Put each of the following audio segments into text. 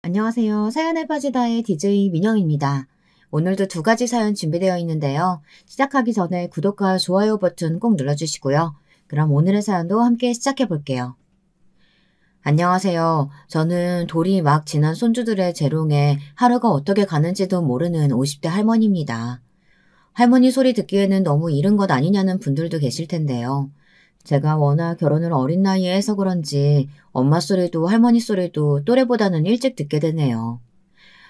안녕하세요. 사연에 빠지다의 DJ 민영입니다. 오늘도 두 가지 사연 준비되어 있는데요. 시작하기 전에 구독과 좋아요 버튼 꼭 눌러주시고요. 그럼 오늘의 사연도 함께 시작해 볼게요. 안녕하세요. 저는 돌이 막 지난 손주들의 재롱에 하루가 어떻게 가는지도 모르는 50대 할머니입니다. 할머니 소리 듣기에는 너무 이른 것 아니냐는 분들도 계실 텐데요. 제가 워낙 결혼을 어린 나이에 해서 그런지 엄마 소리도 할머니 소리도 또래보다는 일찍 듣게 되네요.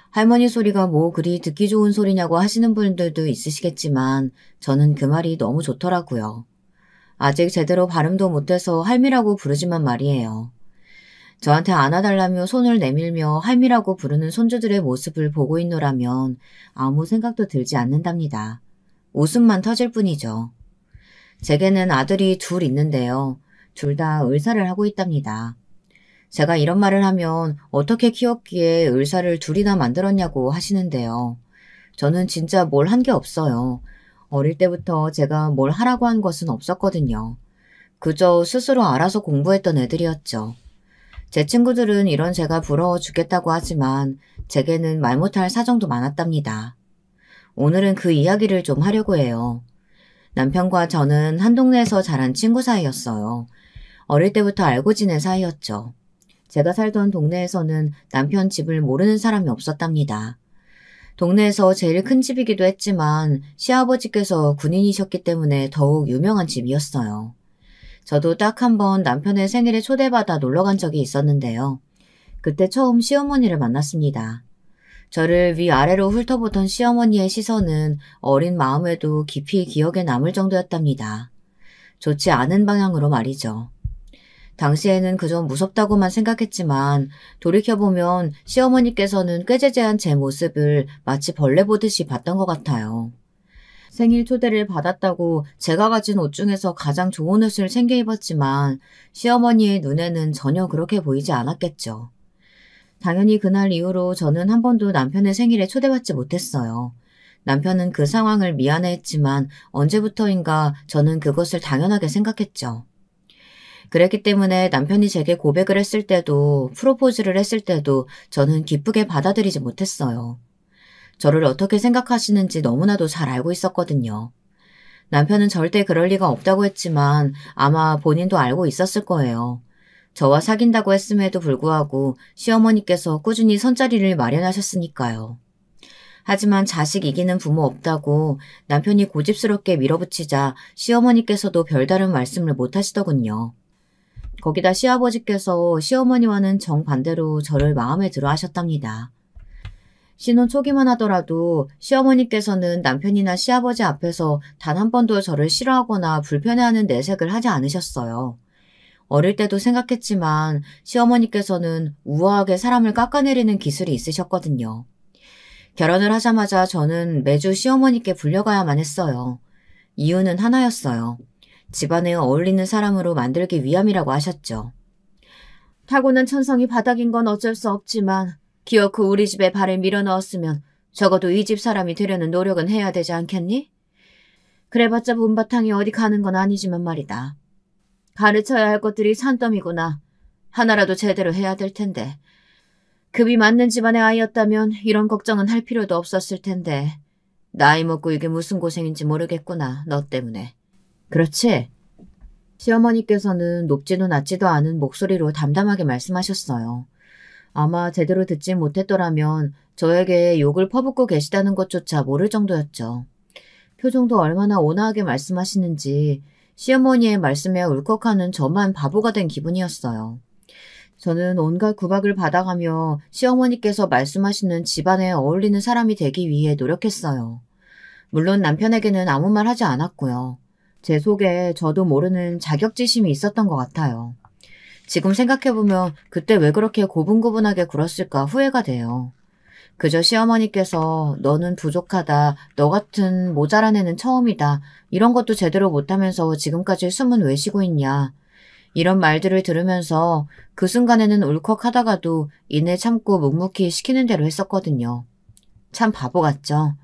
할머니 소리가 뭐 그리 듣기 좋은 소리냐고 하시는 분들도 있으시겠지만 저는 그 말이 너무 좋더라고요. 아직 제대로 발음도 못해서 할미라고 부르지만 말이에요. 저한테 안아달라며 손을 내밀며 할미라고 부르는 손주들의 모습을 보고 있노라면 아무 생각도 들지 않는답니다. 웃음만 터질 뿐이죠. 제게는 아들이 둘 있는데요. 둘 다 의사를 하고 있답니다. 제가 이런 말을 하면 어떻게 키웠기에 의사를 둘이나 만들었냐고 하시는데요. 저는 진짜 뭘 한 게 없어요. 어릴 때부터 제가 뭘 하라고 한 것은 없었거든요. 그저 스스로 알아서 공부했던 애들이었죠. 제 친구들은 이런 제가 부러워 죽겠다고 하지만 제게는 말 못할 사정도 많았답니다. 오늘은 그 이야기를 좀 하려고 해요. 남편과 저는 한 동네에서 자란 친구 사이였어요. 어릴 때부터 알고 지낸 사이였죠. 제가 살던 동네에서는 남편 집을 모르는 사람이 없었답니다. 동네에서 제일 큰 집이기도 했지만 시아버지께서 군인이셨기 때문에 더욱 유명한 집이었어요. 저도 딱 한 번 남편의 생일에 초대받아 놀러 간 적이 있었는데요. 그때 처음 시어머니를 만났습니다. 저를 위아래로 훑어보던 시어머니의 시선은 어린 마음에도 깊이 기억에 남을 정도였답니다. 좋지 않은 방향으로 말이죠. 당시에는 그저 무섭다고만 생각했지만 돌이켜보면 시어머니께서는 꾀죄죄한 제 모습을 마치 벌레 보듯이 봤던 것 같아요. 생일 초대를 받았다고 제가 가진 옷 중에서 가장 좋은 옷을 챙겨 입었지만 시어머니의 눈에는 전혀 그렇게 보이지 않았겠죠. 당연히 그날 이후로 저는 한 번도 남편의 생일에 초대받지 못했어요. 남편은 그 상황을 미안해했지만 언제부터인가 저는 그것을 당연하게 생각했죠. 그랬기 때문에 남편이 제게 고백을 했을 때도 프로포즈를 했을 때도 저는 기쁘게 받아들이지 못했어요. 저를 어떻게 생각하시는지 너무나도 잘 알고 있었거든요. 남편은 절대 그럴 리가 없다고 했지만 아마 본인도 알고 있었을 거예요. 저와 사귄다고 했음에도 불구하고 시어머니께서 꾸준히 선자리를 마련하셨으니까요. 하지만 자식 이기는 부모 없다고 남편이 고집스럽게 밀어붙이자 시어머니께서도 별다른 말씀을 못하시더군요. 거기다 시아버지께서 시어머니와는 정반대로 저를 마음에 들어 하셨답니다. 신혼 초기만 하더라도 시어머니께서는 남편이나 시아버지 앞에서 단 한 번도 저를 싫어하거나 불편해하는 내색을 하지 않으셨어요. 어릴 때도 생각했지만 시어머니께서는 우아하게 사람을 깎아내리는 기술이 있으셨거든요. 결혼을 하자마자 저는 매주 시어머니께 불려가야만 했어요. 이유는 하나였어요. 집안에 어울리는 사람으로 만들기 위함이라고 하셨죠. 타고난 천성이 바닥인 건 어쩔 수 없지만 기어코 우리 집에 발을 밀어넣었으면 적어도 이 집 사람이 되려는 노력은 해야 되지 않겠니? 그래봤자 본바탕이 어디 가는 건 아니지만 말이다. 가르쳐야 할 것들이 산더미구나. 하나라도 제대로 해야 될 텐데. 급이 맞는 집안의 아이였다면 이런 걱정은 할 필요도 없었을 텐데. 나이 먹고 이게 무슨 고생인지 모르겠구나. 너 때문에. 그렇지? 시어머니께서는 높지도 낮지도 않은 목소리로 담담하게 말씀하셨어요. 아마 제대로 듣지 못했더라면 저에게 욕을 퍼붓고 계시다는 것조차 모를 정도였죠. 표정도 얼마나 온화하게 말씀하시는지 시어머니의 말씀에 울컥하는 저만 바보가 된 기분이었어요. 저는 온갖 구박을 받아가며 시어머니께서 말씀하시는 집안에 어울리는 사람이 되기 위해 노력했어요. 물론 남편에게는 아무 말 하지 않았고요. 제 속에 저도 모르는 자격지심이 있었던 것 같아요. 지금 생각해보면 그때 왜 그렇게 고분고분하게 굴었을까 후회가 돼요. 그저 시어머니께서 너는 부족하다, 너 같은 모자란 애는 처음이다, 이런 것도 제대로 못하면서 지금까지 숨은 왜 쉬고 있냐. 이런 말들을 들으면서 그 순간에는 울컥하다가도 이내 참고 묵묵히 시키는 대로 했었거든요. 참 바보 같죠?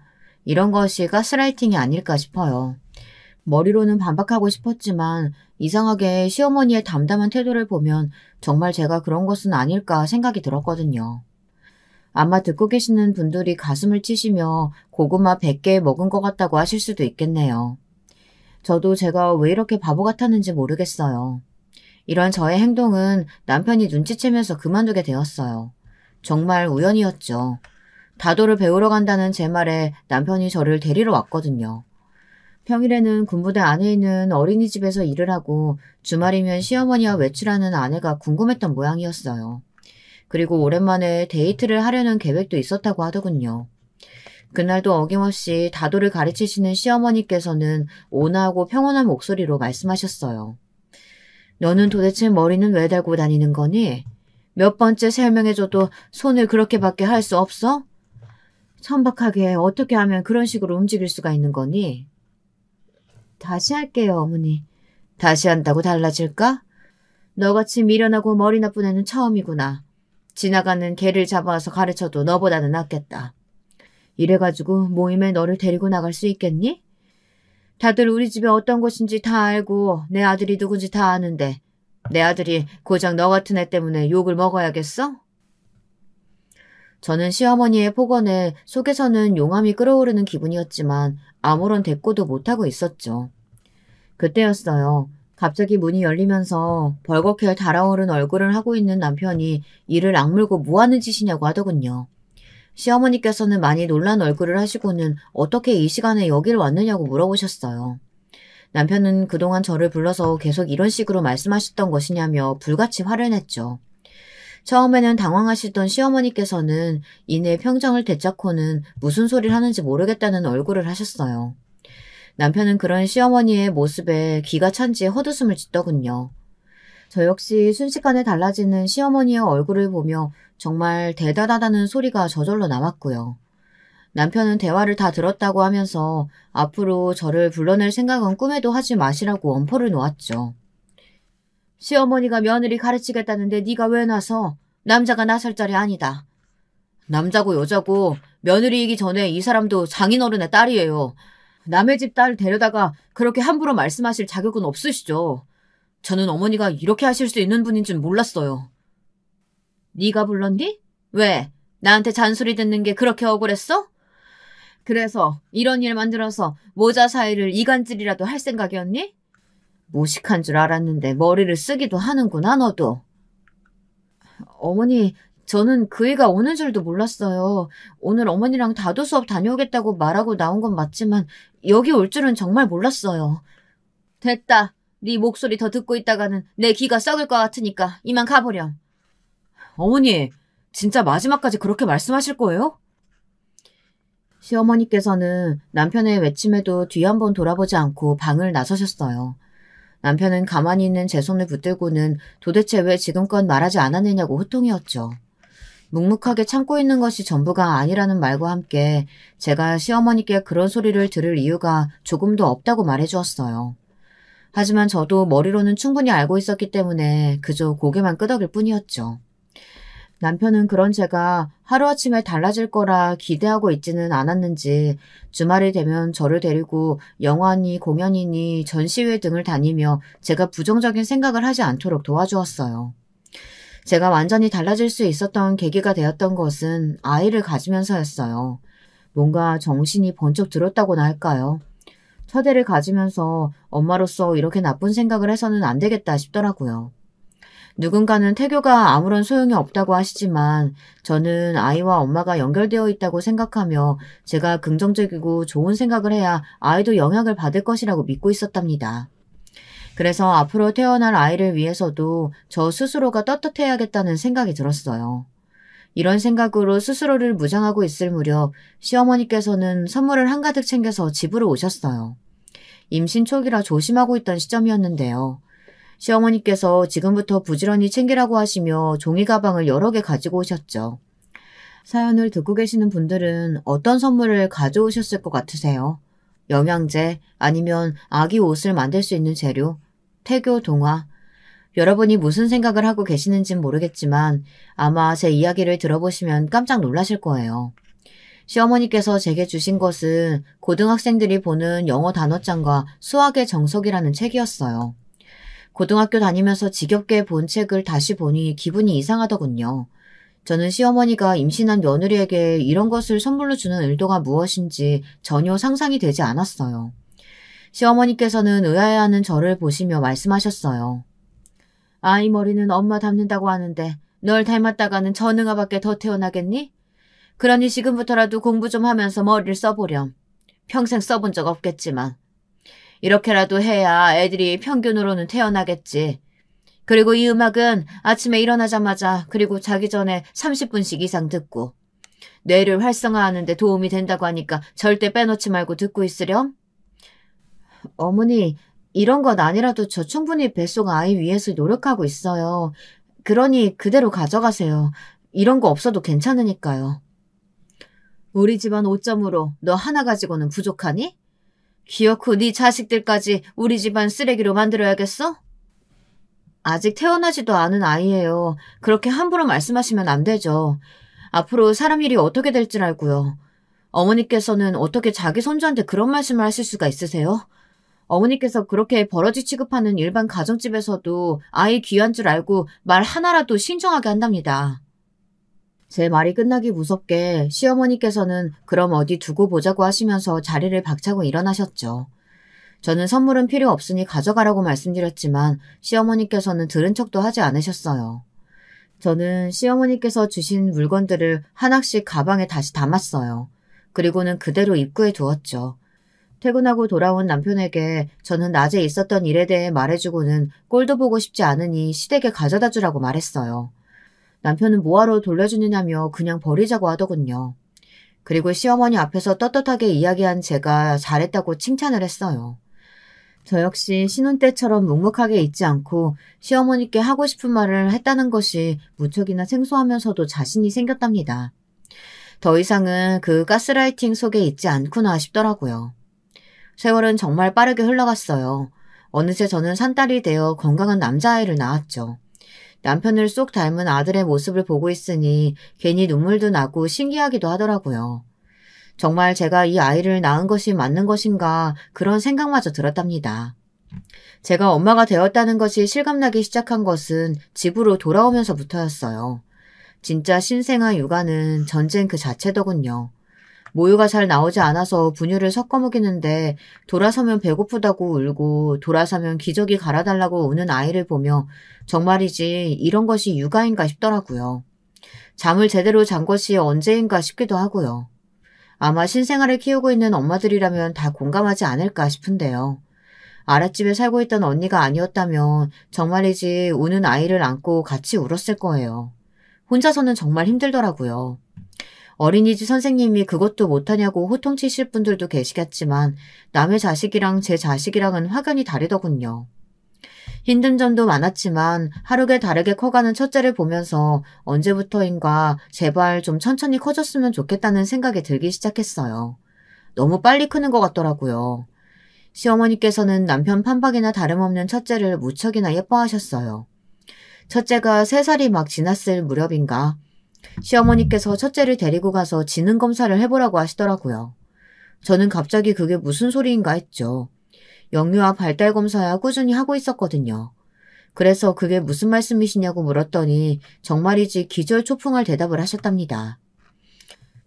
이런 것이 가스라이팅이 아닐까 싶어요. 머리로는 반박하고 싶었지만 이상하게 시어머니의 담담한 태도를 보면 정말 제가 그런 것은 아닐까 생각이 들었거든요. 아마 듣고 계시는 분들이 가슴을 치시며 고구마 100개 먹은 것 같다고 하실 수도 있겠네요. 저도 제가 왜 이렇게 바보 같았는지 모르겠어요. 이런 저의 행동은 남편이 눈치채면서 그만두게 되었어요. 정말 우연이었죠. 다도를 배우러 간다는 제 말에 남편이 저를 데리러 왔거든요. 평일에는 군부대 안에 있는 어린이집에서 일을 하고 주말이면 시어머니와 외출하는 아내가 궁금했던 모양이었어요. 그리고 오랜만에 데이트를 하려는 계획도 있었다고 하더군요. 그날도 어김없이 다도를 가르치시는 시어머니께서는 온화하고 평온한 목소리로 말씀하셨어요. 너는 도대체 머리는 왜 달고 다니는 거니? 몇 번째 설명해줘도 손을 그렇게밖에 할 수 없어? 천박하게 어떻게 하면 그런 식으로 움직일 수가 있는 거니? 다시 할게요, 어머니. 다시 한다고 달라질까? 너같이 미련하고 머리 나쁜 애는 처음이구나. 지나가는 개를 잡아와서 가르쳐도 너보다는 낫겠다. 이래가지고 모임에 너를 데리고 나갈 수 있겠니? 다들 우리 집에 어떤 곳인지 다 알고 내 아들이 누군지 다 아는데 내 아들이 고작 너 같은 애 때문에 욕을 먹어야겠어? 저는 시어머니의 폭언에 속에서는 용암이 끓어오르는 기분이었지만 아무런 대꾸도 못하고 있었죠. 그때였어요. 갑자기 문이 열리면서 벌겋게 달아오른 얼굴을 하고 있는 남편이 이를 악물고 뭐하는 짓이냐고 하더군요. 시어머니께서는 많이 놀란 얼굴을 하시고는 어떻게 이 시간에 여길 왔느냐고 물어보셨어요. 남편은 그동안 저를 불러서 계속 이런 식으로 말씀하셨던 것이냐며 불같이 화를 냈죠. 처음에는 당황하시던 시어머니께서는 이내 평정을 되찾고는 무슨 소리를 하는지 모르겠다는 얼굴을 하셨어요. 남편은 그런 시어머니의 모습에 기가 찬지 헛웃음을 짓더군요. 저 역시 순식간에 달라지는 시어머니의 얼굴을 보며 정말 대단하다는 소리가 저절로 나왔고요. 남편은 대화를 다 들었다고 하면서 앞으로 저를 불러낼 생각은 꿈에도 하지 마시라고 엄포를 놓았죠. 시어머니가 며느리 가르치겠다는데 네가 왜 나서? 남자가 나설 자리 아니다. 남자고 여자고 며느리이기 전에 이 사람도 장인어른의 딸이에요. 남의 집 딸 데려다가 그렇게 함부로 말씀하실 자격은 없으시죠. 저는 어머니가 이렇게 하실 수 있는 분인 줄 몰랐어요. 네가 불렀니? 왜? 나한테 잔소리 듣는 게 그렇게 억울했어? 그래서 이런 일 만들어서 모자 사이를 이간질이라도 할 생각이었니? 무식한 줄 알았는데 머리를 쓰기도 하는구나 너도. 어머니, 저는 그 애가 오는 줄도 몰랐어요. 오늘 어머니랑 다도 수업 다녀오겠다고 말하고 나온 건 맞지만 여기 올 줄은 정말 몰랐어요. 됐다. 네 목소리 더 듣고 있다가는 내 귀가 썩을 것 같으니까 이만 가보렴. 어머니, 진짜 마지막까지 그렇게 말씀하실 거예요? 시어머니께서는 남편의 외침에도 뒤 한번 돌아보지 않고 방을 나서셨어요. 남편은 가만히 있는 제 손을 붙들고는 도대체 왜 지금껏 말하지 않았느냐고 호통이었죠. 묵묵하게 참고 있는 것이 전부가 아니라는 말과 함께 제가 시어머니께 그런 소리를 들을 이유가 조금도 없다고 말해주었어요. 하지만 저도 머리로는 충분히 알고 있었기 때문에 그저 고개만 끄덕일 뿐이었죠. 남편은 그런 제가 하루아침에 달라질 거라 기대하고 있지는 않았는지 주말이 되면 저를 데리고 영화니 공연이니 전시회 등을 다니며 제가 부정적인 생각을 하지 않도록 도와주었어요. 제가 완전히 달라질 수 있었던 계기가 되었던 것은 아이를 가지면서였어요. 뭔가 정신이 번쩍 들었다고나 할까요? 첫 애를 가지면서 엄마로서 이렇게 나쁜 생각을 해서는 안 되겠다 싶더라고요. 누군가는 태교가 아무런 소용이 없다고 하시지만 저는 아이와 엄마가 연결되어 있다고 생각하며 제가 긍정적이고 좋은 생각을 해야 아이도 영향을 받을 것이라고 믿고 있었답니다. 그래서 앞으로 태어날 아이를 위해서도 저 스스로가 떳떳해야겠다는 생각이 들었어요. 이런 생각으로 스스로를 무장하고 있을 무렵 시어머니께서는 선물을 한가득 챙겨서 집으로 오셨어요. 임신 초기라 조심하고 있던 시점이었는데요. 시어머니께서 지금부터 부지런히 챙기라고 하시며 종이 가방을 여러 개 가지고 오셨죠. 사연을 듣고 계시는 분들은 어떤 선물을 가져오셨을 것 같으세요? 영양제, 아니면 아기 옷을 만들 수 있는 재료, 태교 동화. 여러분이 무슨 생각을 하고 계시는진 모르겠지만 아마 제 이야기를 들어보시면 깜짝 놀라실 거예요. 시어머니께서 제게 주신 것은 고등학생들이 보는 영어 단어장과 수학의 정석이라는 책이었어요. 고등학교 다니면서 지겹게 본 책을 다시 보니 기분이 이상하더군요. 저는 시어머니가 임신한 며느리에게 이런 것을 선물로 주는 의도가 무엇인지 전혀 상상이 되지 않았어요. 시어머니께서는 의아해하는 저를 보시며 말씀하셨어요. 아이 머리는 엄마 닮는다고 하는데 널 닮았다가는 전응아밖에 더 태어나겠니? 그러니 지금부터라도 공부 좀 하면서 머리를 써보렴. 평생 써본 적 없겠지만. 이렇게라도 해야 애들이 평균으로는 태어나겠지. 그리고 이 음악은 아침에 일어나자마자 그리고 자기 전에 30분씩 이상 듣고 뇌를 활성화하는 데 도움이 된다고 하니까 절대 빼놓지 말고 듣고 있으렴. 어머니, 이런 것 아니라도 저 충분히 뱃속 아이 위해서 노력하고 있어요. 그러니 그대로 가져가세요. 이런 거 없어도 괜찮으니까요. 우리 집안 5점으로 너 하나 가지고는 부족하니? 기어코 네 자식들까지 우리 집안 쓰레기로 만들어야겠어? 아직 태어나지도 않은 아이예요. 그렇게 함부로 말씀하시면 안 되죠. 앞으로 사람 일이 어떻게 될 줄 알고요. 어머니께서는 어떻게 자기 손주한테 그런 말씀을 하실 수가 있으세요? 어머니께서 그렇게 버러지 취급하는 일반 가정집에서도 아이 귀한 줄 알고 말 하나라도 신중하게 한답니다. 제 말이 끝나기 무섭게 시어머니께서는 그럼 어디 두고 보자고 하시면서 자리를 박차고 일어나셨죠. 저는 선물은 필요 없으니 가져가라고 말씀드렸지만 시어머니께서는 들은 척도 하지 않으셨어요. 저는 시어머니께서 주신 물건들을 하나씩 가방에 다시 담았어요. 그리고는 그대로 입구에 두었죠. 퇴근하고 돌아온 남편에게 저는 낮에 있었던 일에 대해 말해주고는 꼴도 보고 싶지 않으니 시댁에 가져다 주라고 말했어요. 남편은 뭐하러 돌려주느냐며 그냥 버리자고 하더군요. 그리고 시어머니 앞에서 떳떳하게 이야기한 제가 잘했다고 칭찬을 했어요. 저 역시 신혼 때처럼 묵묵하게 있지 않고 시어머니께 하고 싶은 말을 했다는 것이 무척이나 생소하면서도 자신이 생겼답니다. 더 이상은 그 가스라이팅 속에 있지 않구나 싶더라고요. 세월은 정말 빠르게 흘러갔어요. 어느새 저는 산딸이 되어 건강한 남자아이를 낳았죠. 남편을 쏙 닮은 아들의 모습을 보고 있으니 괜히 눈물도 나고 신기하기도 하더라고요. 정말 제가 이 아이를 낳은 것이 맞는 것인가 그런 생각마저 들었답니다. 제가 엄마가 되었다는 것이 실감나기 시작한 것은 집으로 돌아오면서부터였어요. 진짜 신생아 육아는 전쟁 그 자체더군요. 모유가 잘 나오지 않아서 분유를 섞어 먹이는데 돌아서면 배고프다고 울고 돌아서면 기저귀 갈아달라고 우는 아이를 보며 정말이지 이런 것이 육아인가 싶더라고요. 잠을 제대로 잔 것이 언제인가 싶기도 하고요. 아마 신생아를 키우고 있는 엄마들이라면 다 공감하지 않을까 싶은데요. 아랫집에 살고 있던 언니가 아니었다면 정말이지 우는 아이를 안고 같이 울었을 거예요. 혼자서는 정말 힘들더라고요. 어린이집 선생님이 그것도 못하냐고 호통치실 분들도 계시겠지만 남의 자식이랑 제 자식이랑은 확연히 다르더군요. 힘든 점도 많았지만 하루가 다르게 커가는 첫째를 보면서 언제부터인가 제발 좀 천천히 커졌으면 좋겠다는 생각이 들기 시작했어요. 너무 빨리 크는 것 같더라고요. 시어머니께서는 남편 판박이나 다름없는 첫째를 무척이나 예뻐하셨어요. 첫째가 3살이 막 지났을 무렵인가 시어머니께서 첫째를 데리고 가서 지능 검사를 해보라고 하시더라고요. 저는 갑자기 그게 무슨 소리인가 했죠. 영유아 발달 검사야 꾸준히 하고 있었거든요. 그래서 그게 무슨 말씀이시냐고 물었더니 정말이지 기절초풍할 대답을 하셨답니다.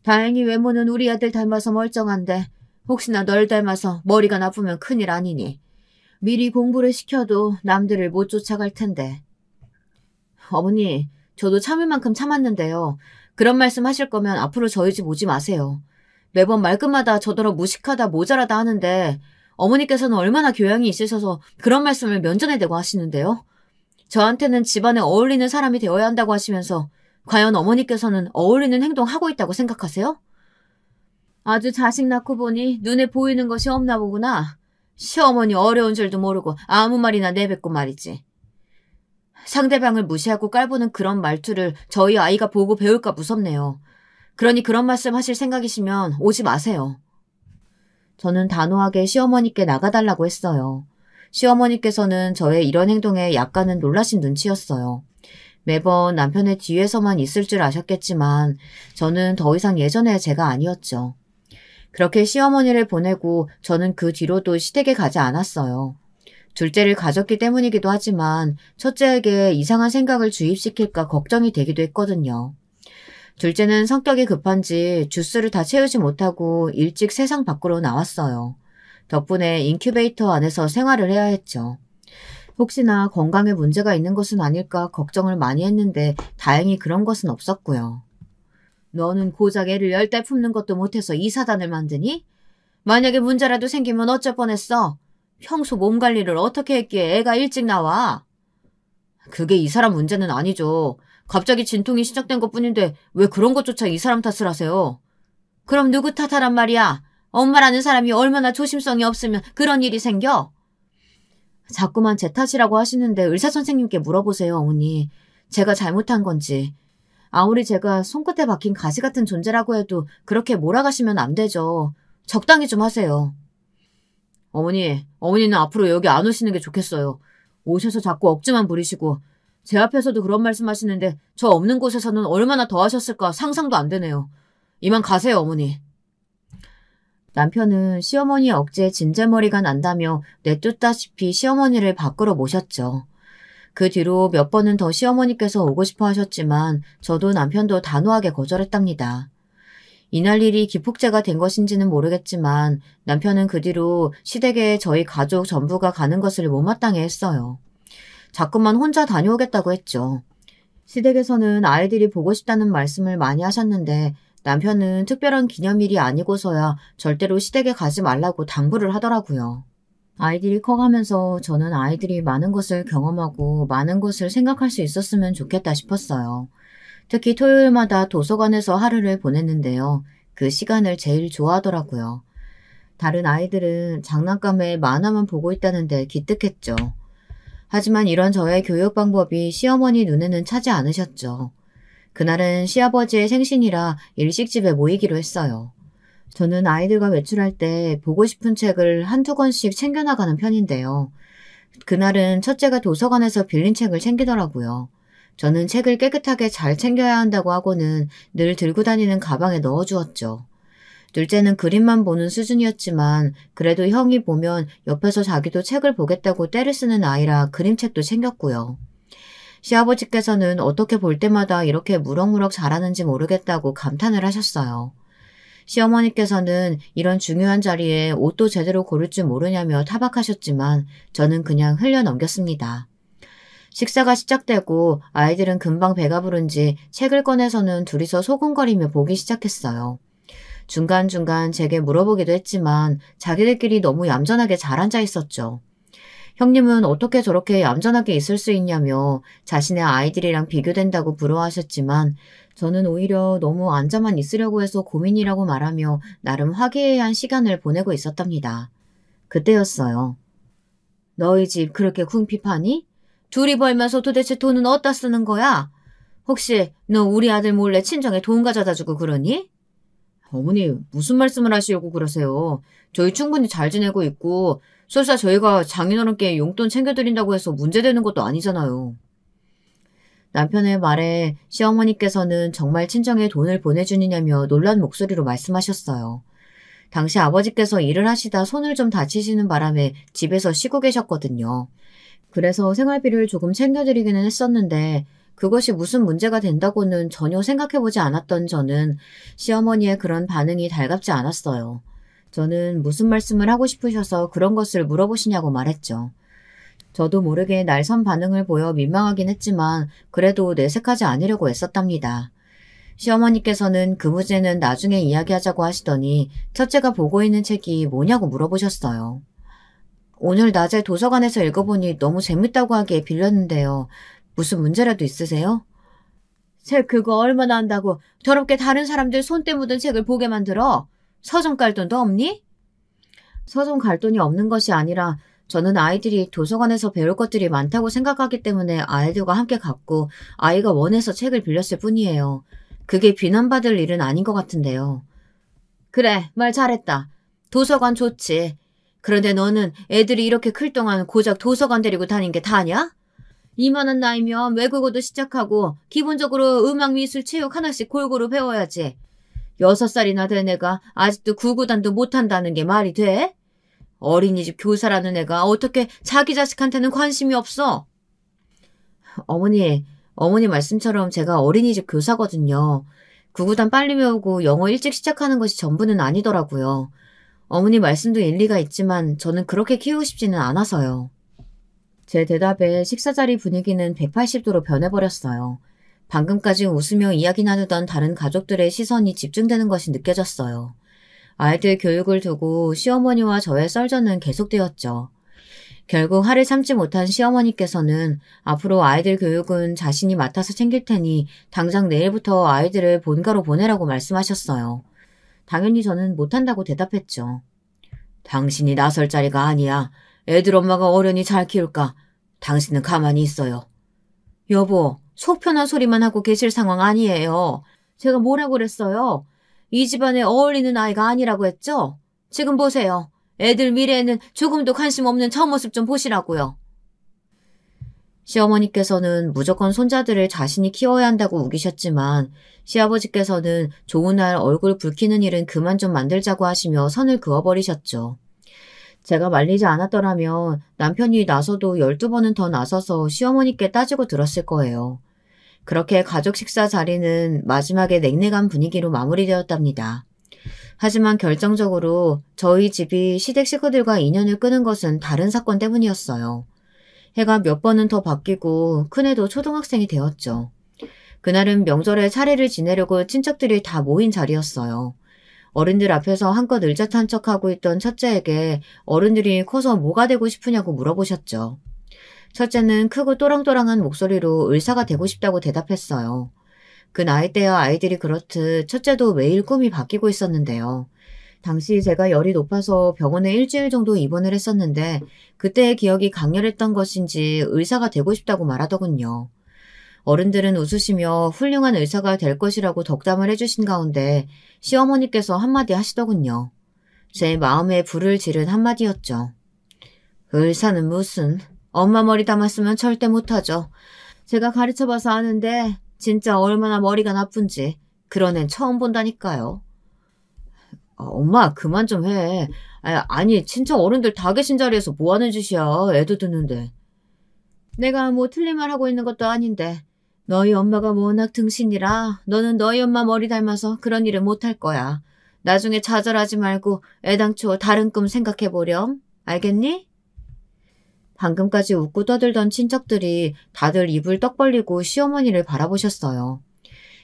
다행히 외모는 우리 아들 닮아서 멀쩡한데 혹시나 널 닮아서 머리가 나쁘면 큰일 아니니. 미리 공부를 시켜도 남들을 못 쫓아갈 텐데. 어머니, 저도 참을 만큼 참았는데요. 그런 말씀 하실 거면 앞으로 저희 집 오지 마세요. 매번 말끝마다 저더러 무식하다 모자라다 하는데 어머니께서는 얼마나 교양이 있으셔서 그런 말씀을 면전에 대고 하시는데요. 저한테는 집안에 어울리는 사람이 되어야 한다고 하시면서 과연 어머니께서는 어울리는 행동하고 있다고 생각하세요? 아주 자식 낳고 보니 눈에 보이는 것이 없나 보구나. 시어머니 어려운 줄도 모르고 아무 말이나 내뱉고 말이지. 상대방을 무시하고 깔보는 그런 말투를 저희 아이가 보고 배울까 무섭네요. 그러니 그런 말씀 하실 생각이시면 오지 마세요. 저는 단호하게 시어머니께 나가달라고 했어요. 시어머니께서는 저의 이런 행동에 약간은 놀라신 눈치였어요. 매번 남편의 뒤에서만 있을 줄 아셨겠지만 저는 더 이상 예전의 제가 아니었죠. 그렇게 시어머니를 보내고 저는 그 뒤로도 시댁에 가지 않았어요. 둘째를 가졌기 때문이기도 하지만 첫째에게 이상한 생각을 주입시킬까 걱정이 되기도 했거든요. 둘째는 성격이 급한지 주스를 다 채우지 못하고 일찍 세상 밖으로 나왔어요. 덕분에 인큐베이터 안에서 생활을 해야 했죠. 혹시나 건강에 문제가 있는 것은 아닐까 걱정을 많이 했는데 다행히 그런 것은 없었고요. 너는 고작 애를 10달 품는 것도 못해서 이 사단을 만드니? 만약에 문제라도 생기면 어쩔 뻔했어. 평소 몸 관리를 어떻게 했기에 애가 일찍 나와? 그게 이 사람 문제는 아니죠. 갑자기 진통이 시작된 것뿐인데 왜 그런 것조차 이 사람 탓을 하세요? 그럼 누구 탓하란 말이야? 엄마라는 사람이 얼마나 조심성이 없으면 그런 일이 생겨? 자꾸만 제 탓이라고 하시는데 의사 선생님께 물어보세요, 어머니. 제가 잘못한 건지. 아무리 제가 손끝에 박힌 가시 같은 존재라고 해도 그렇게 몰아가시면 안 되죠. 적당히 좀 하세요. 어머니는 앞으로 여기 안 오시는 게 좋겠어요. 오셔서 자꾸 억지만 부리시고 제 앞에서도 그런 말씀하시는데 저 없는 곳에서는 얼마나 더 하셨을까 상상도 안 되네요. 이만 가세요, 어머니. 남편은 시어머니의 억지에 진절머리가 난다며 내쫓다시피 시어머니를 밖으로 모셨죠. 그 뒤로 몇 번은 더 시어머니께서 오고 싶어 하셨지만 저도 남편도 단호하게 거절했답니다. 이날 일이 기폭제가 된 것인지는 모르겠지만 남편은 그 뒤로 시댁에 저희 가족 전부가 가는 것을 못마땅해 했어요. 자꾸만 혼자 다녀오겠다고 했죠. 시댁에서는 아이들이 보고 싶다는 말씀을 많이 하셨는데 남편은 특별한 기념일이 아니고서야 절대로 시댁에 가지 말라고 당부를 하더라고요. 아이들이 커가면서 저는 아이들이 많은 것을 경험하고 많은 것을 생각할 수 있었으면 좋겠다 싶었어요. 특히 토요일마다 도서관에서 하루를 보냈는데요. 그 시간을 제일 좋아하더라고요. 다른 아이들은 장난감에 만화만 보고 있다는데 기특했죠. 하지만 이런 저의 교육 방법이 시어머니 눈에는 차지 않으셨죠. 그날은 시아버지의 생신이라 일식집에 모이기로 했어요. 저는 아이들과 외출할 때 보고 싶은 책을 한두 권씩 챙겨나가는 편인데요. 그날은 첫째가 도서관에서 빌린 책을 챙기더라고요. 저는 책을 깨끗하게 잘 챙겨야 한다고 하고는 늘 들고 다니는 가방에 넣어주었죠. 둘째는 그림만 보는 수준이었지만 그래도 형이 보면 옆에서 자기도 책을 보겠다고 떼를 쓰는 아이라 그림책도 챙겼고요. 시아버지께서는 어떻게 볼 때마다 이렇게 무럭무럭 자라는지 모르겠다고 감탄을 하셨어요. 시어머니께서는 이런 중요한 자리에 옷도 제대로 고를 줄 모르냐며 타박하셨지만 저는 그냥 흘려넘겼습니다. 식사가 시작되고 아이들은 금방 배가 부른지 책을 꺼내서는 둘이서 소곤거리며 보기 시작했어요. 중간중간 제게 물어보기도 했지만 자기들끼리 너무 얌전하게 잘 앉아 있었죠. 형님은 어떻게 저렇게 얌전하게 있을 수 있냐며 자신의 아이들이랑 비교된다고 부러워하셨지만 저는 오히려 너무 앉아만 있으려고 해서 고민이라고 말하며 나름 화기애애한 시간을 보내고 있었답니다. 그때였어요. 너희 집 그렇게 궁핍하니? 둘이 벌면서 도대체 돈은 어디다 쓰는 거야? 혹시 너 우리 아들 몰래 친정에 돈 가져다 주고 그러니? 어머니 무슨 말씀을 하시려고 그러세요. 저희 충분히 잘 지내고 있고 설사 저희가 장인어른께 용돈 챙겨드린다고 해서 문제되는 것도 아니잖아요. 남편의 말에 시어머니께서는 정말 친정에 돈을 보내주느냐며 놀란 목소리로 말씀하셨어요. 당시 아버지께서 일을 하시다 손을 좀 다치시는 바람에 집에서 쉬고 계셨거든요. 그래서 생활비를 조금 챙겨드리기는 했었는데 그것이 무슨 문제가 된다고는 전혀 생각해보지 않았던 저는 시어머니의 그런 반응이 달갑지 않았어요. 저는 무슨 말씀을 하고 싶으셔서 그런 것을 물어보시냐고 말했죠. 저도 모르게 날선 반응을 보여 민망하긴 했지만 그래도 내색하지 않으려고 애썼답니다. 시어머니께서는 그 문제는 나중에 이야기하자고 하시더니 첫째가 보고 있는 책이 뭐냐고 물어보셨어요. 오늘 낮에 도서관에서 읽어보니 너무 재밌다고 하기에 빌렸는데요. 무슨 문제라도 있으세요? 책 그거 얼마나 한다고 더럽게 다른 사람들 손때 묻은 책을 보게 만들어? 서점 갈 돈도 없니? 서점 갈 돈이 없는 것이 아니라 저는 아이들이 도서관에서 배울 것들이 많다고 생각하기 때문에 아이들과 함께 갔고 아이가 원해서 책을 빌렸을 뿐이에요. 그게 비난받을 일은 아닌 것 같은데요. 그래, 말 잘했다. 도서관 좋지. 그런데 너는 애들이 이렇게 클 동안 고작 도서관 데리고 다닌 게 다냐? 이만한 나이면 외국어도 시작하고 기본적으로 음악, 미술, 체육 하나씩 골고루 배워야지. 6살이나 된 애가 아직도 구구단도 못한다는 게 말이 돼? 어린이집 교사라는 애가 어떻게 자기 자식한테는 관심이 없어? 어머니 말씀처럼 제가 어린이집 교사거든요. 구구단 빨리 배우고 영어 일찍 시작하는 것이 전부는 아니더라고요. 어머니 말씀도 일리가 있지만 저는 그렇게 키우고 싶지는 않아서요. 제 대답에 식사 자리 분위기는 180도로 변해버렸어요. 방금까지 웃으며 이야기 나누던 다른 가족들의 시선이 집중되는 것이 느껴졌어요. 아이들 교육을 두고 시어머니와 저의 썰전은 계속되었죠. 결국 화를 참지 못한 시어머니께서는 앞으로 아이들 교육은 자신이 맡아서 챙길 테니 당장 내일부터 아이들을 본가로 보내라고 말씀하셨어요. 당연히 저는 못한다고 대답했죠. 당신이 나설 자리가 아니야. 애들 엄마가 어련히 잘 키울까? 당신은 가만히 있어요. 여보, 속 편한 소리만 하고 계실 상황 아니에요. 제가 뭐라고 그랬어요? 이 집안에 어울리는 아이가 아니라고 했죠? 지금 보세요. 애들 미래에는 조금도 관심 없는 저 모습 좀 보시라고요. 시어머니께서는 무조건 손자들을 자신이 키워야 한다고 우기셨지만 시아버지께서는 좋은 날 얼굴 붉히는 일은 그만 좀 만들자고 하시며 선을 그어버리셨죠. 제가 말리지 않았더라면 남편이 나서도 12번은 더 나서서 시어머니께 따지고 들었을 거예요. 그렇게 가족 식사 자리는 마지막에 냉랭한 분위기로 마무리되었답니다. 하지만 결정적으로 저희 집이 시댁 식구들과 인연을 끊은 것은 다른 사건 때문이었어요. 해가 몇 번은 더 바뀌고 큰애도 초등학생이 되었죠. 그날은 명절에 차례를 지내려고 친척들이 다 모인 자리였어요. 어른들 앞에서 한껏 의젓한 척하고 있던 첫째에게 어른들이 커서 뭐가 되고 싶으냐고 물어보셨죠. 첫째는 크고 또랑또랑한 목소리로 의사가 되고 싶다고 대답했어요. 그 나이대야 아이들이 그렇듯 첫째도 매일 꿈이 바뀌고 있었는데요. 당시 제가 열이 높아서 병원에 일주일 정도 입원을 했었는데 그때의 기억이 강렬했던 것인지 의사가 되고 싶다고 말하더군요. 어른들은 웃으시며 훌륭한 의사가 될 것이라고 덕담을 해주신 가운데 시어머니께서 한마디 하시더군요. 제 마음에 불을 지른 한마디였죠. 의사는 무슨, 엄마 머리 담았으면 절대 못하죠. 제가 가르쳐봐서 아는데 진짜 얼마나 머리가 나쁜지 그런 앤 처음 본다니까요. 엄마 그만 좀 해. 아니 친척 어른들 다 계신 자리에서 뭐하는 짓이야. 애도 듣는데. 내가 뭐 틀린 말 하고 있는 것도 아닌데 너희 엄마가 워낙 등신이라 너는 너희 엄마 머리 닮아서 그런 일을 못할 거야. 나중에 좌절하지 말고 애당초 다른 꿈 생각해보렴. 알겠니? 방금까지 웃고 떠들던 친척들이 다들 입을 떡 벌리고 시어머니를 바라보셨어요.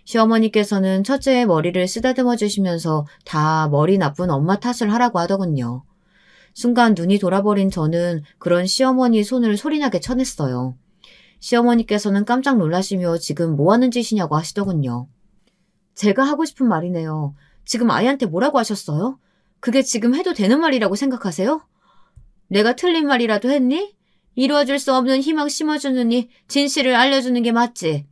시어머니께서는 첫째의 머리를 쓰다듬어 주시면서 다 머리 나쁜 엄마 탓을 하라고 하더군요. 순간 눈이 돌아버린 저는 그런 시어머니 손을 소리나게 쳐냈어요. 시어머니께서는 깜짝 놀라시며 지금 뭐하는 짓이냐고 하시더군요. 제가 하고 싶은 말이네요. 지금 아이한테 뭐라고 하셨어요? 그게 지금 해도 되는 말이라고 생각하세요? 내가 틀린 말이라도 했니? 이루어질 수 없는 희망 심어주느니 진실을 알려주는 게 맞지.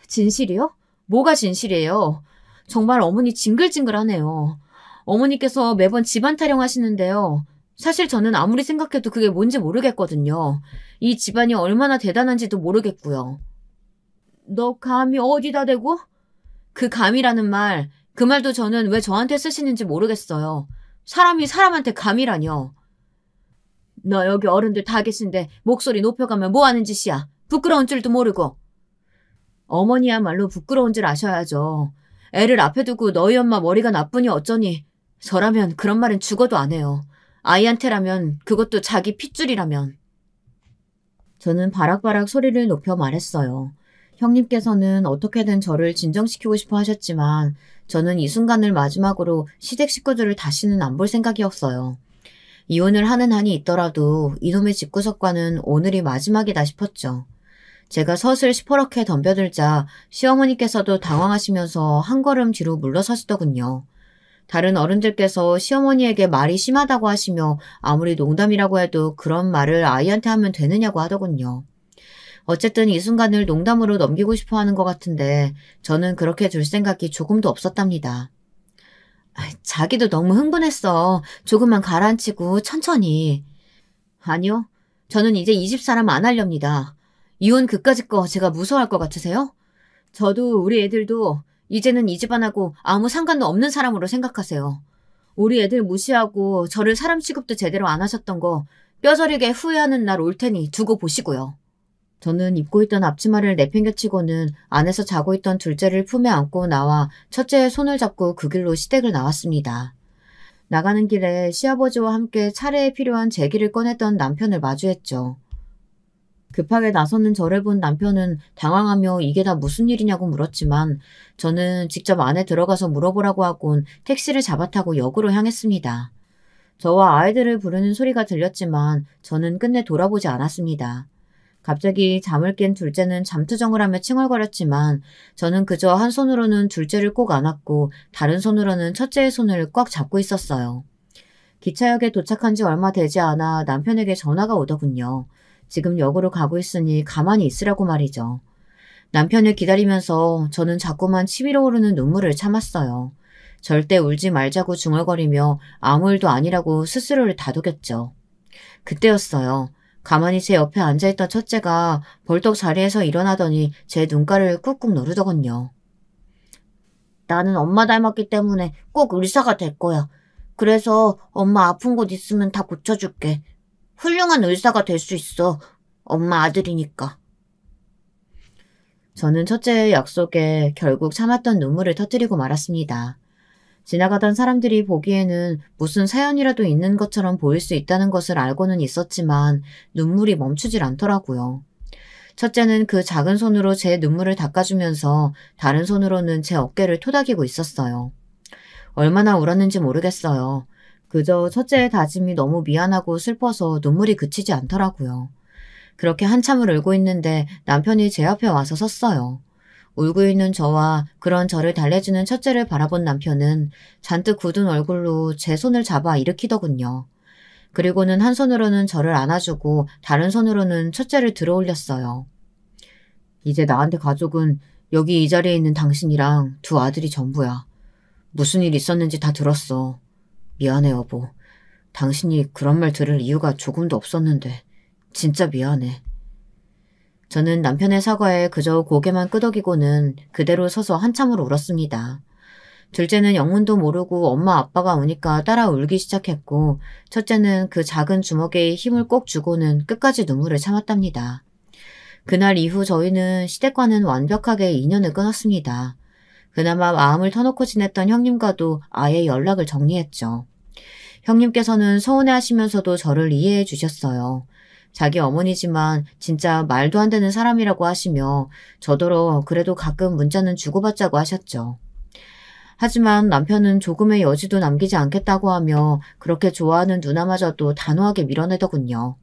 진실이요? 뭐가 진실이에요? 정말 어머니 징글징글하네요. 어머니께서 매번 집안 타령하시는데요. 사실 저는 아무리 생각해도 그게 뭔지 모르겠거든요. 이 집안이 얼마나 대단한지도 모르겠고요. 너 감히 어디다 대고? 그 감이라는 말, 그 말도 저는 왜 저한테 쓰시는지 모르겠어요. 사람이 사람한테 감이라뇨. 너 여기 어른들 다 계신데 목소리 높여가면 뭐하는 짓이야. 부끄러운 줄도 모르고. 어머니야말로 부끄러운 줄 아셔야죠. 애를 앞에 두고 너희 엄마 머리가 나쁘니 어쩌니. 저라면 그런 말은 죽어도 안 해요. 아이한테라면 그것도 자기 핏줄이라면. 저는 바락바락 소리를 높여 말했어요. 형님께서는 어떻게든 저를 진정시키고 싶어 하셨지만 저는 이 순간을 마지막으로 시댁 식구들을 다시는 안 볼 생각이었어요. 이혼을 하는 한이 있더라도 이놈의 집구석과는 오늘이 마지막이다 싶었죠. 제가 서슬 시퍼렇게 덤벼들자 시어머니께서도 당황하시면서 한 걸음 뒤로 물러서시더군요. 다른 어른들께서 시어머니에게 말이 심하다고 하시며 아무리 농담이라고 해도 그런 말을 아이한테 하면 되느냐고 하더군요. 어쨌든 이 순간을 농담으로 넘기고 싶어 하는 것 같은데 저는 그렇게 둘 생각이 조금도 없었답니다. 자기도 너무 흥분했어. 조금만 가라앉히고 천천히. 아니요. 저는 이제 이 집 사람 안 하렵니다. 이혼 그까짓 거 제가 무서워할 것 같으세요? 저도 우리 애들도 이제는 이 집안하고 아무 상관도 없는 사람으로 생각하세요. 우리 애들 무시하고 저를 사람 취급도 제대로 안 하셨던 거 뼈저리게 후회하는 날 올 테니 두고 보시고요. 저는 입고 있던 앞치마를 내팽개치고는 안에서 자고 있던 둘째를 품에 안고 나와 첫째의 손을 잡고 그 길로 시댁을 나왔습니다. 나가는 길에 시아버지와 함께 차례에 필요한 제기를 꺼냈던 남편을 마주했죠. 급하게 나서는 저를 본 남편은 당황하며 이게 다 무슨 일이냐고 물었지만 저는 직접 안에 들어가서 물어보라고 하곤 택시를 잡아타고 역으로 향했습니다. 저와 아이들을 부르는 소리가 들렸지만 저는 끝내 돌아보지 않았습니다. 갑자기 잠을 깬 둘째는 잠투정을 하며 칭얼거렸지만 저는 그저 한 손으로는 둘째를 꼭 안았고 다른 손으로는 첫째의 손을 꽉 잡고 있었어요. 기차역에 도착한 지 얼마 되지 않아 남편에게 전화가 오더군요. 지금 역으로 가고 있으니 가만히 있으라고 말이죠. 남편을 기다리면서 저는 자꾸만 치밀어 오르는 눈물을 참았어요. 절대 울지 말자고 중얼거리며 아무 일도 아니라고 스스로를 다독였죠. 그때였어요. 가만히 제 옆에 앉아있던 첫째가 벌떡 자리에서 일어나더니 제 눈가를 꾹꾹 누르더군요. 나는 엄마 닮았기 때문에 꼭 의사가 될 거야. 그래서 엄마 아픈 곳 있으면 다 고쳐줄게. 훌륭한 의사가 될 수 있어. 엄마 아들이니까. 저는 첫째의 약속에 결국 참았던 눈물을 터뜨리고 말았습니다. 지나가던 사람들이 보기에는 무슨 사연이라도 있는 것처럼 보일 수 있다는 것을 알고는 있었지만 눈물이 멈추질 않더라고요. 첫째는 그 작은 손으로 제 눈물을 닦아주면서 다른 손으로는 제 어깨를 토닥이고 있었어요. 얼마나 울었는지 모르겠어요. 그저 첫째의 다짐이 너무 미안하고 슬퍼서 눈물이 그치지 않더라고요. 그렇게 한참을 울고 있는데 남편이 제 앞에 와서 섰어요. 울고 있는 저와 그런 저를 달래주는 첫째를 바라본 남편은 잔뜩 굳은 얼굴로 제 손을 잡아 일으키더군요. 그리고는 한 손으로는 저를 안아주고 다른 손으로는 첫째를 들어올렸어요. 이제 나한테 가족은 여기 이 자리에 있는 당신이랑 두 아들이 전부야. 무슨 일 있었는지 다 들었어. 미안해 여보. 당신이 그런 말 들을 이유가 조금도 없었는데 진짜 미안해. 저는 남편의 사과에 그저 고개만 끄덕이고는 그대로 서서 한참을 울었습니다. 둘째는 영문도 모르고 엄마 아빠가 우니까 따라 울기 시작했고 첫째는 그 작은 주먹에 힘을 꼭 주고는 끝까지 눈물을 참았답니다. 그날 이후 저희는 시댁과는 완벽하게 인연을 끊었습니다. 그나마 마음을 터놓고 지냈던 형님과도 아예 연락을 정리했죠. 형님께서는 서운해하시면서도 저를 이해해 주셨어요. 자기 어머니지만 진짜 말도 안 되는 사람이라고 하시며 저더러 그래도 가끔 문자는 주고받자고 하셨죠. 하지만 남편은 조금의 여지도 남기지 않겠다고 하며 그렇게 좋아하는 누나마저도 단호하게 밀어내더군요.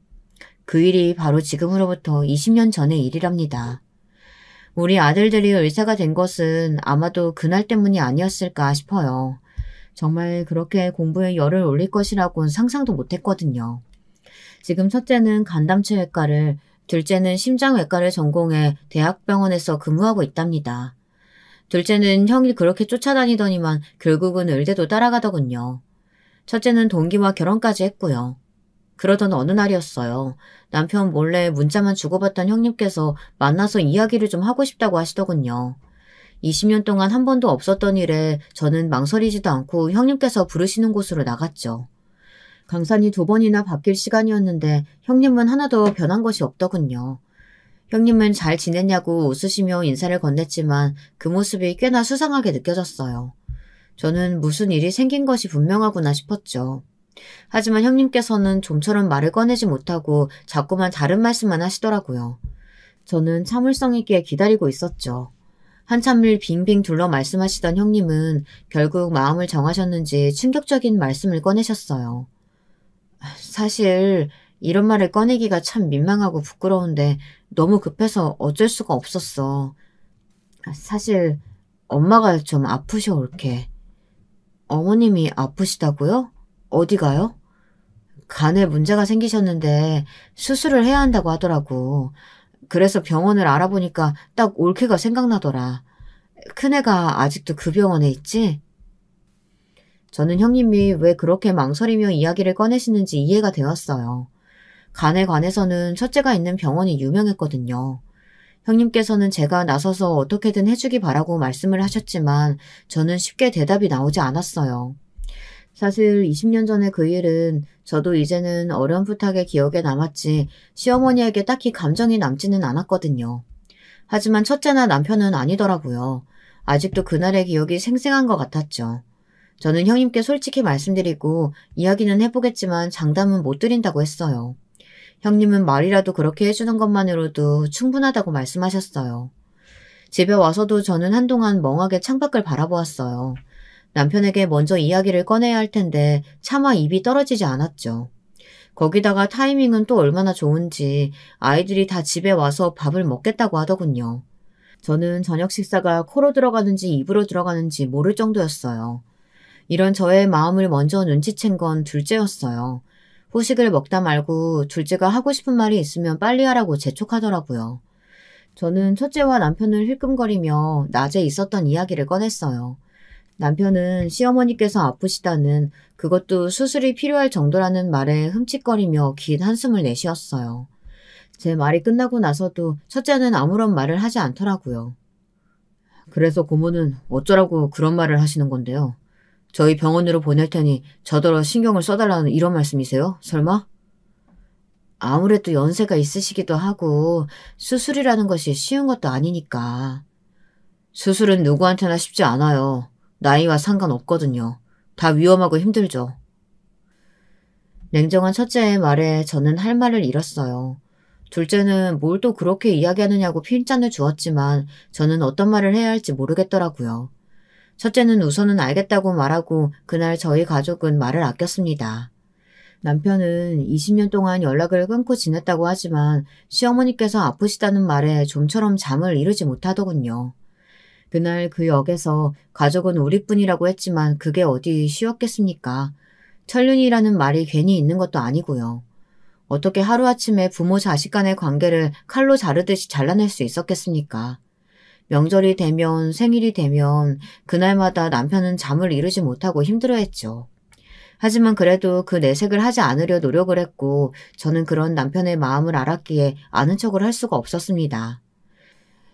그 일이 바로 지금으로부터 20년 전의 일이랍니다. 우리 아들들이 의사가 된 것은 아마도 그날 때문이 아니었을까 싶어요. 정말 그렇게 공부에 열을 올릴 것이라고는 상상도 못했거든요. 지금 첫째는 간담체외과를, 둘째는 심장외과를 전공해 대학병원에서 근무하고 있답니다. 둘째는 형이 그렇게 쫓아다니더니만 결국은 의대도 따라가더군요. 첫째는 동기와 결혼까지 했고요. 그러던 어느 날이었어요. 남편 몰래 문자만 주고받던 형님께서 만나서 이야기를 좀 하고 싶다고 하시더군요. 20년 동안 한 번도 없었던 일에 저는 망설이지도 않고 형님께서 부르시는 곳으로 나갔죠. 강산이 2번이나 바뀔 시간이었는데 형님은 하나도 변한 것이 없더군요. 형님은 잘 지냈냐고 웃으시며 인사를 건넸지만 그 모습이 꽤나 수상하게 느껴졌어요. 저는 무슨 일이 생긴 것이 분명하구나 싶었죠. 하지만 형님께서는 좀처럼 말을 꺼내지 못하고 자꾸만 다른 말씀만 하시더라고요. 저는 참을성 있게 기다리고 있었죠. 한참을 빙빙 둘러 말씀하시던 형님은 결국 마음을 정하셨는지 충격적인 말씀을 꺼내셨어요. 사실 이런 말을 꺼내기가 참 민망하고 부끄러운데 너무 급해서 어쩔 수가 없었어. 사실 엄마가 좀 아프셔 올게. 어머님이 아프시다고요? 어디가요? 간에 문제가 생기셨는데 수술을 해야 한다고 하더라고. 그래서 병원을 알아보니까 딱 올케가 생각나더라. 큰애가 아직도 그 병원에 있지? 저는 형님이 왜 그렇게 망설이며 이야기를 꺼내시는지 이해가 되었어요. 간에 관해서는 첫째가 있는 병원이 유명했거든요. 형님께서는 제가 나서서 어떻게든 해주기 바라고 말씀을 하셨지만 저는 쉽게 대답이 나오지 않았어요. 사실 20년 전의 그 일은 저도 이제는 어렴풋하게 기억에 남았지 시어머니에게 딱히 감정이 남지는 않았거든요. 하지만 첫째나 남편은 아니더라고요. 아직도 그날의 기억이 생생한 것 같았죠. 저는 형님께 솔직히 말씀드리고 이야기는 해보겠지만 장담은 못 드린다고 했어요. 형님은 말이라도 그렇게 해주는 것만으로도 충분하다고 말씀하셨어요. 집에 와서도 저는 한동안 멍하게 창밖을 바라보았어요. 남편에게 먼저 이야기를 꺼내야 할 텐데 차마 입이 떨어지지 않았죠. 거기다가 타이밍은 또 얼마나 좋은지 아이들이 다 집에 와서 밥을 먹겠다고 하더군요. 저는 저녁 식사가 코로 들어가는지 입으로 들어가는지 모를 정도였어요. 이런 저의 마음을 먼저 눈치챈 건 둘째였어요. 후식을 먹다 말고 둘째가 하고 싶은 말이 있으면 빨리 하라고 재촉하더라고요. 저는 첫째와 남편을 힐끔거리며 낮에 있었던 이야기를 꺼냈어요. 남편은 시어머니께서 아프시다는, 그것도 수술이 필요할 정도라는 말에 흠칫거리며 긴 한숨을 내쉬었어요. 제 말이 끝나고 나서도 첫째는 아무런 말을 하지 않더라고요. 그래서 고모는 어쩌라고 그런 말을 하시는 건데요. 저희 병원으로 보낼 테니 저더러 신경을 써달라는 이런 말씀이세요? 설마? 아무래도 연세가 있으시기도 하고 수술이라는 것이 쉬운 것도 아니니까. 수술은 누구한테나 쉽지 않아요. 나이와 상관없거든요. 다 위험하고 힘들죠. 냉정한 첫째의 말에 저는 할 말을 잃었어요. 둘째는 뭘 또 그렇게 이야기하느냐고 핀잔을 주었지만 저는 어떤 말을 해야 할지 모르겠더라고요. 첫째는 우선은 알겠다고 말하고 그날 저희 가족은 말을 아꼈습니다. 남편은 20년 동안 연락을 끊고 지냈다고 하지만 시어머니께서 아프시다는 말에 좀처럼 잠을 이루지 못하더군요. 그날 그 역에서 가족은 우리뿐이라고 했지만 그게 어디 쉬웠겠습니까? 천륜이라는 말이 괜히 있는 것도 아니고요. 어떻게 하루아침에 부모 자식 간의 관계를 칼로 자르듯이 잘라낼 수 있었겠습니까? 명절이 되면 생일이 되면 그날마다 남편은 잠을 이루지 못하고 힘들어했죠. 하지만 그래도 그 내색을 하지 않으려 노력을 했고 저는 그런 남편의 마음을 알았기에 아는 척을 할 수가 없었습니다.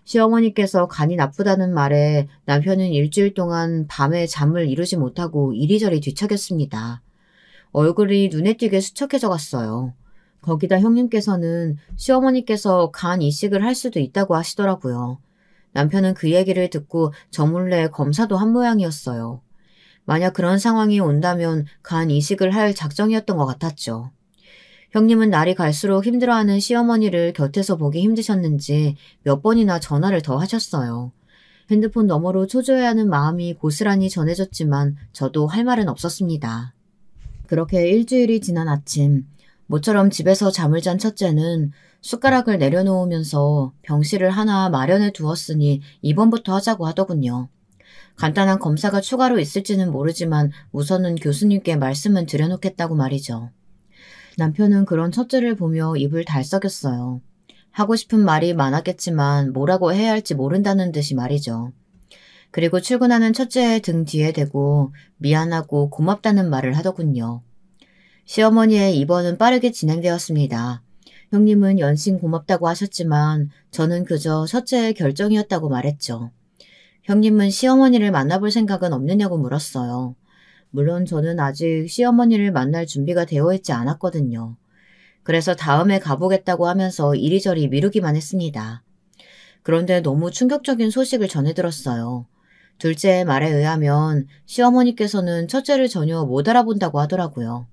시어머니께서 간이 나쁘다는 말에 남편은 일주일 동안 밤에 잠을 이루지 못하고 이리저리 뒤척였습니다. 얼굴이 눈에 띄게 수척해져 갔어요. 거기다 형님께서는 시어머니께서 간 이식을 할 수도 있다고 하시더라고요. 남편은 그 얘기를 듣고 저 몰래 검사도 한 모양이었어요. 만약 그런 상황이 온다면 간 이식을 할 작정이었던 것 같았죠. 형님은 날이 갈수록 힘들어하는 시어머니를 곁에서 보기 힘드셨는지 몇 번이나 전화를 더 하셨어요. 핸드폰 너머로 초조해하는 마음이 고스란히 전해졌지만 저도 할 말은 없었습니다. 그렇게 일주일이 지난 아침, 모처럼 집에서 잠을 잔 첫째는 숟가락을 내려놓으면서 병실을 하나 마련해 두었으니 입원부터 하자고 하더군요. 간단한 검사가 추가로 있을지는 모르지만 우선은 교수님께 말씀은 드려놓겠다고 말이죠. 남편은 그런 첫째를 보며 입을 달썩였어요. 하고 싶은 말이 많았겠지만 뭐라고 해야 할지 모른다는 듯이 말이죠. 그리고 출근하는 첫째의 등 뒤에 대고 미안하고 고맙다는 말을 하더군요. 시어머니의 입원은 빠르게 진행되었습니다. 형님은 연신 고맙다고 하셨지만 저는 그저 첫째의 결정이었다고 말했죠. 형님은 시어머니를 만나볼 생각은 없느냐고 물었어요. 물론 저는 아직 시어머니를 만날 준비가 되어 있지 않았거든요. 그래서 다음에 가보겠다고 하면서 이리저리 미루기만 했습니다. 그런데 너무 충격적인 소식을 전해 들었어요. 둘째의 말에 의하면 시어머니께서는 첫째를 전혀 못 알아본다고 하더라고요.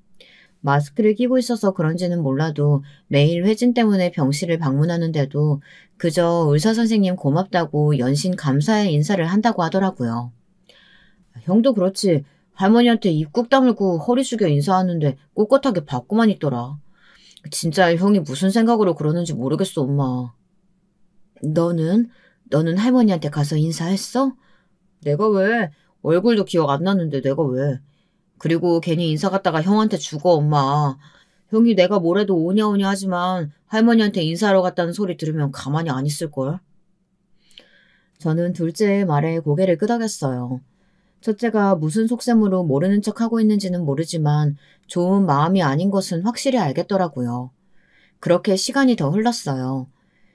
마스크를 끼고 있어서 그런지는 몰라도 매일 회진 때문에 병실을 방문하는데도 그저 의사 선생님 고맙다고 연신 감사의 인사를 한다고 하더라고요. 형도 그렇지. 할머니한테 입 꾹 다물고 허리 숙여 인사하는데 꼿꼿하게 받고만 있더라. 진짜 형이 무슨 생각으로 그러는지 모르겠어, 엄마. 너는 할머니한테 가서 인사했어? 내가 왜? 얼굴도 기억 안 나는데 내가 왜? 그리고 괜히 인사 갔다가 형한테 죽어, 엄마. 형이 내가 뭐래도 오냐오냐 하지만 할머니한테 인사하러 갔다는 소리 들으면 가만히 안 있을걸? 저는 둘째의 말에 고개를 끄덕였어요. 첫째가 무슨 속셈으로 모르는 척하고 있는지는 모르지만 좋은 마음이 아닌 것은 확실히 알겠더라고요. 그렇게 시간이 더 흘렀어요.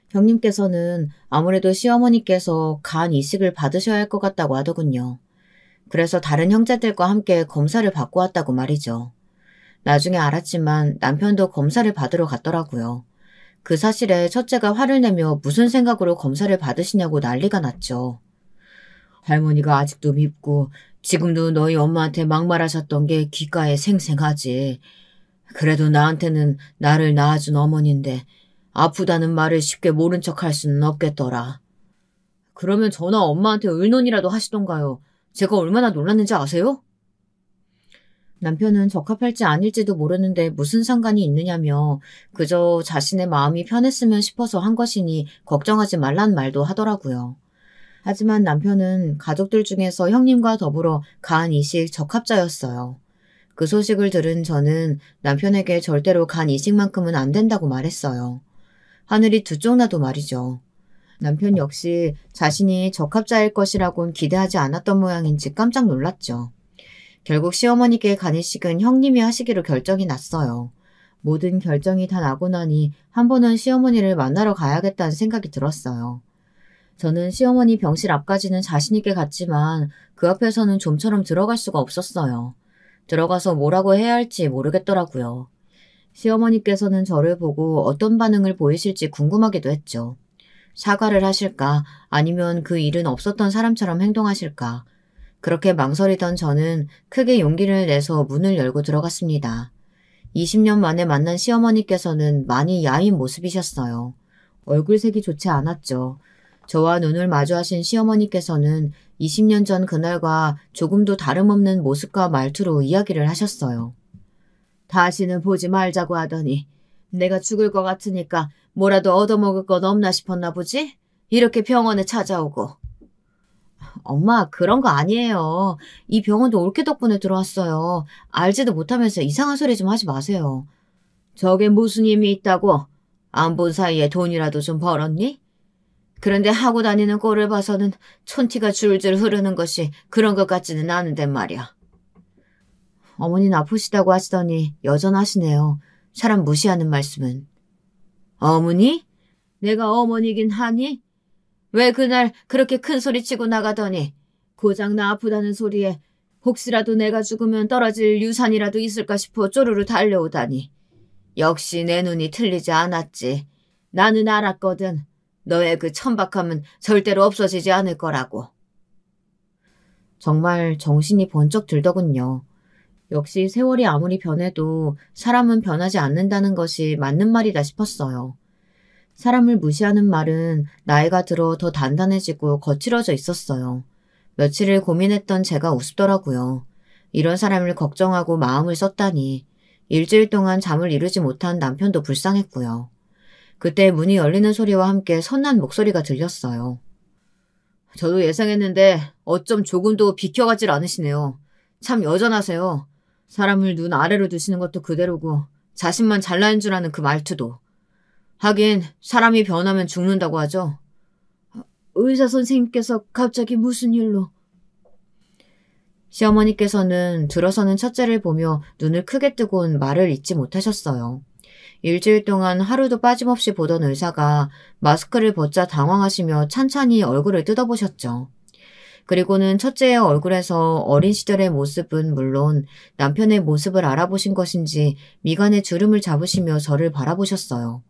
형님께서는 아무래도 시어머니께서 간 이식을 받으셔야 할 것 같다고 하더군요. 그래서 다른 형제들과 함께 검사를 받고 왔다고 말이죠. 나중에 알았지만 남편도 검사를 받으러 갔더라고요. 그 사실에 첫째가 화를 내며 무슨 생각으로 검사를 받으시냐고 난리가 났죠. 할머니가 아직도 밉고 지금도 너희 엄마한테 막말하셨던 게 귓가에 생생하지. 그래도 나한테는 나를 낳아준 어머니인데 아프다는 말을 쉽게 모른 척할 수는 없겠더라. 그러면 전화 엄마한테 의논이라도 하시던가요. 제가 얼마나 놀랐는지 아세요? 남편은 적합할지 아닐지도 모르는데 무슨 상관이 있느냐며 그저 자신의 마음이 편했으면 싶어서 한 것이니 걱정하지 말란 말도 하더라고요. 하지만 남편은 가족들 중에서 형님과 더불어 간 이식 적합자였어요. 그 소식을 들은 저는 남편에게 절대로 간 이식만큼은 안 된다고 말했어요. 하늘이 두 쪽 나도 말이죠. 남편 역시 자신이 적합자일 것이라곤 기대하지 않았던 모양인지 깜짝 놀랐죠. 결국 시어머니께 간 이식은 형님이 하시기로 결정이 났어요. 모든 결정이 다 나고 나니 한 번은 시어머니를 만나러 가야겠다는 생각이 들었어요. 저는 시어머니 병실 앞까지는 자신 있게 갔지만 그 앞에서는 좀처럼 들어갈 수가 없었어요. 들어가서 뭐라고 해야 할지 모르겠더라고요. 시어머니께서는 저를 보고 어떤 반응을 보이실지 궁금하기도 했죠. 사과를 하실까 아니면 그 일은 없었던 사람처럼 행동하실까. 그렇게 망설이던 저는 크게 용기를 내서 문을 열고 들어갔습니다. 20년 만에 만난 시어머니께서는 많이 야윈 모습이셨어요. 얼굴색이 좋지 않았죠. 저와 눈을 마주하신 시어머니께서는 20년 전 그날과 조금도 다름없는 모습과 말투로 이야기를 하셨어요. 다시는 보지 말자고 하더니 내가 죽을 것 같으니까 뭐라도 얻어먹을 건 없나 싶었나 보지? 이렇게 병원에 찾아오고. 엄마, 그런 거 아니에요. 이 병원도 올케 덕분에 들어왔어요. 알지도 못하면서 이상한 소리 좀 하지 마세요. 저게 무슨 힘이 있다고? 안 본 사이에 돈이라도 좀 벌었니? 그런데 하고 다니는 꼴을 봐서는 촌티가 줄줄 흐르는 것이 그런 것 같지는 않은데 말이야. 어머니는 아프시다고 하시더니 여전하시네요. 사람 무시하는 말씀은. 어머니? 내가 어머니긴 하니? 왜 그날 그렇게 큰 소리 치고 나가더니 고작 나 아프다는 소리에 혹시라도 내가 죽으면 떨어질 유산이라도 있을까 싶어 쪼르르 달려오다니. 역시 내 눈이 틀리지 않았지. 나는 알았거든. 너의 그 천박함은 절대로 없어지지 않을 거라고. 정말 정신이 번쩍 들더군요. 역시 세월이 아무리 변해도 사람은 변하지 않는다는 것이 맞는 말이다 싶었어요. 사람을 무시하는 말은 나이가 들어 더 단단해지고 거칠어져 있었어요. 며칠을 고민했던 제가 우습더라고요. 이런 사람을 걱정하고 마음을 썼다니. 일주일 동안 잠을 이루지 못한 남편도 불쌍했고요. 그때 문이 열리는 소리와 함께 선난 목소리가 들렸어요. 저도 예상했는데 어쩜 조금도 비켜가질 않으시네요. 참 여전하세요. 사람을 눈 아래로 두시는 것도 그대로고 자신만 잘나는 줄 아는 그 말투도. 하긴 사람이 변하면 죽는다고 하죠. 의사 선생님께서 갑자기 무슨 일로? 시어머니께서는 들어서는 첫째를 보며 눈을 크게 뜨곤 말을 잇지 못하셨어요. 일주일 동안 하루도 빠짐없이 보던 의사가 마스크를 벗자 당황하시며 찬찬히 얼굴을 뜯어보셨죠. 그리고는 첫째의 얼굴에서 어린 시절의 모습은 물론 남편의 모습을 알아보신 것인지 미간에 주름을 잡으시며 저를 바라보셨어요.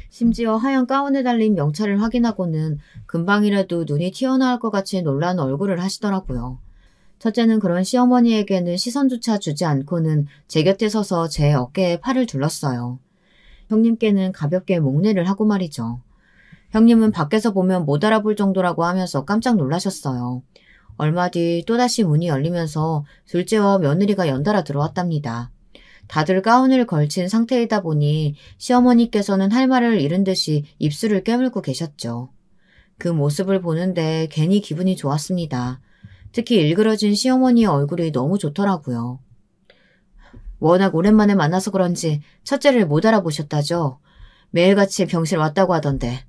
심지어 하얀 가운에 달린 명찰을 확인하고는 금방이라도 눈이 튀어나올 것 같이 놀란 얼굴을 하시더라고요. 첫째는 그런 시어머니에게는 시선조차 주지 않고는 제 곁에 서서 제 어깨에 팔을 둘렀어요. 형님께는 가볍게 목례를 하고 말이죠. 형님은 밖에서 보면 못 알아볼 정도라고 하면서 깜짝 놀라셨어요. 얼마 뒤 또다시 문이 열리면서 둘째와 며느리가 연달아 들어왔답니다. 다들 가운을 걸친 상태이다 보니 시어머니께서는 할 말을 잃은 듯이 입술을 깨물고 계셨죠. 그 모습을 보는데 괜히 기분이 좋았습니다. 특히 일그러진 시어머니의 얼굴이 너무 좋더라고요. 워낙 오랜만에 만나서 그런지 첫째를 못 알아보셨다죠. 매일같이 병실 왔다고 하던데.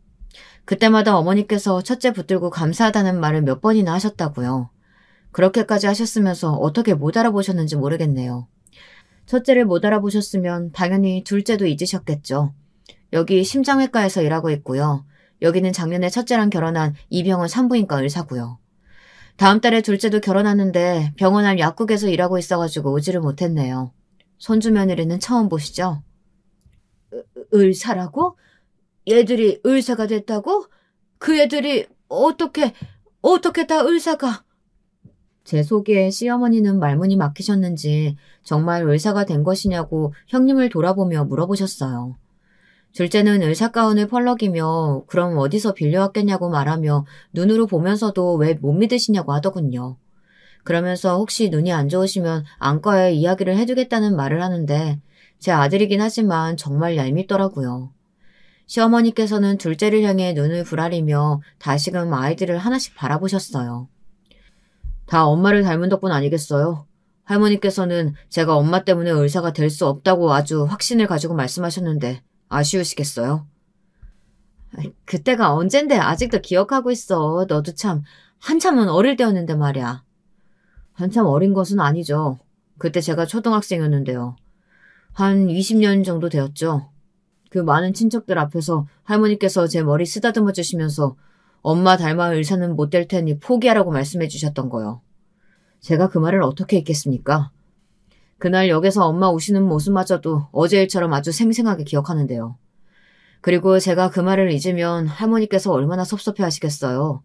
그때마다 어머니께서 첫째 붙들고 감사하다는 말을 몇 번이나 하셨다고요. 그렇게까지 하셨으면서 어떻게 못 알아보셨는지 모르겠네요. 첫째를 못 알아보셨으면 당연히 둘째도 잊으셨겠죠. 여기 심장외과에서 일하고 있고요. 여기는 작년에 첫째랑 결혼한 이병헌 산부인과 의사고요. 다음 달에 둘째도 결혼하는데 병원 안 약국에서 일하고 있어가지고 오지를 못했네요. 손주 며느리는 처음 보시죠? 의사라고? 얘들이 의사가 됐다고? 그 애들이 어떻게 다 의사가? 제 속에 시어머니는 말문이 막히셨는지 정말 의사가 된 것이냐고 형님을 돌아보며 물어보셨어요. 둘째는 의사 가운을 펄럭이며 그럼 어디서 빌려왔겠냐고 말하며 눈으로 보면서도 왜 못 믿으시냐고 하더군요. 그러면서 혹시 눈이 안 좋으시면 안과에 이야기를 해주겠다는 말을 하는데 제 아들이긴 하지만 정말 얄밉더라고요. 시어머니께서는 둘째를 향해 눈을 부라리며 다시금 아이들을 하나씩 바라보셨어요. 다 엄마를 닮은 덕분 아니겠어요? 할머니께서는 제가 엄마 때문에 의사가 될 수 없다고 아주 확신을 가지고 말씀하셨는데 아쉬우시겠어요? 그때가 언젠데 아직도 기억하고 있어. 너도 참 한참은 어릴 때였는데 말이야. 한참 어린 것은 아니죠. 그때 제가 초등학생이었는데요. 한 20년 정도 되었죠. 그 많은 친척들 앞에서 할머니께서 제 머리 쓰다듬어 주시면서 엄마 닮아 의사는 못 될 테니 포기하라고 말씀해 주셨던 거요. 제가 그 말을 어떻게 했겠습니까? 그날 역에서 엄마 우시는 모습마저도 어제 일처럼 아주 생생하게 기억하는데요. 그리고 제가 그 말을 잊으면 할머니께서 얼마나 섭섭해 하시겠어요.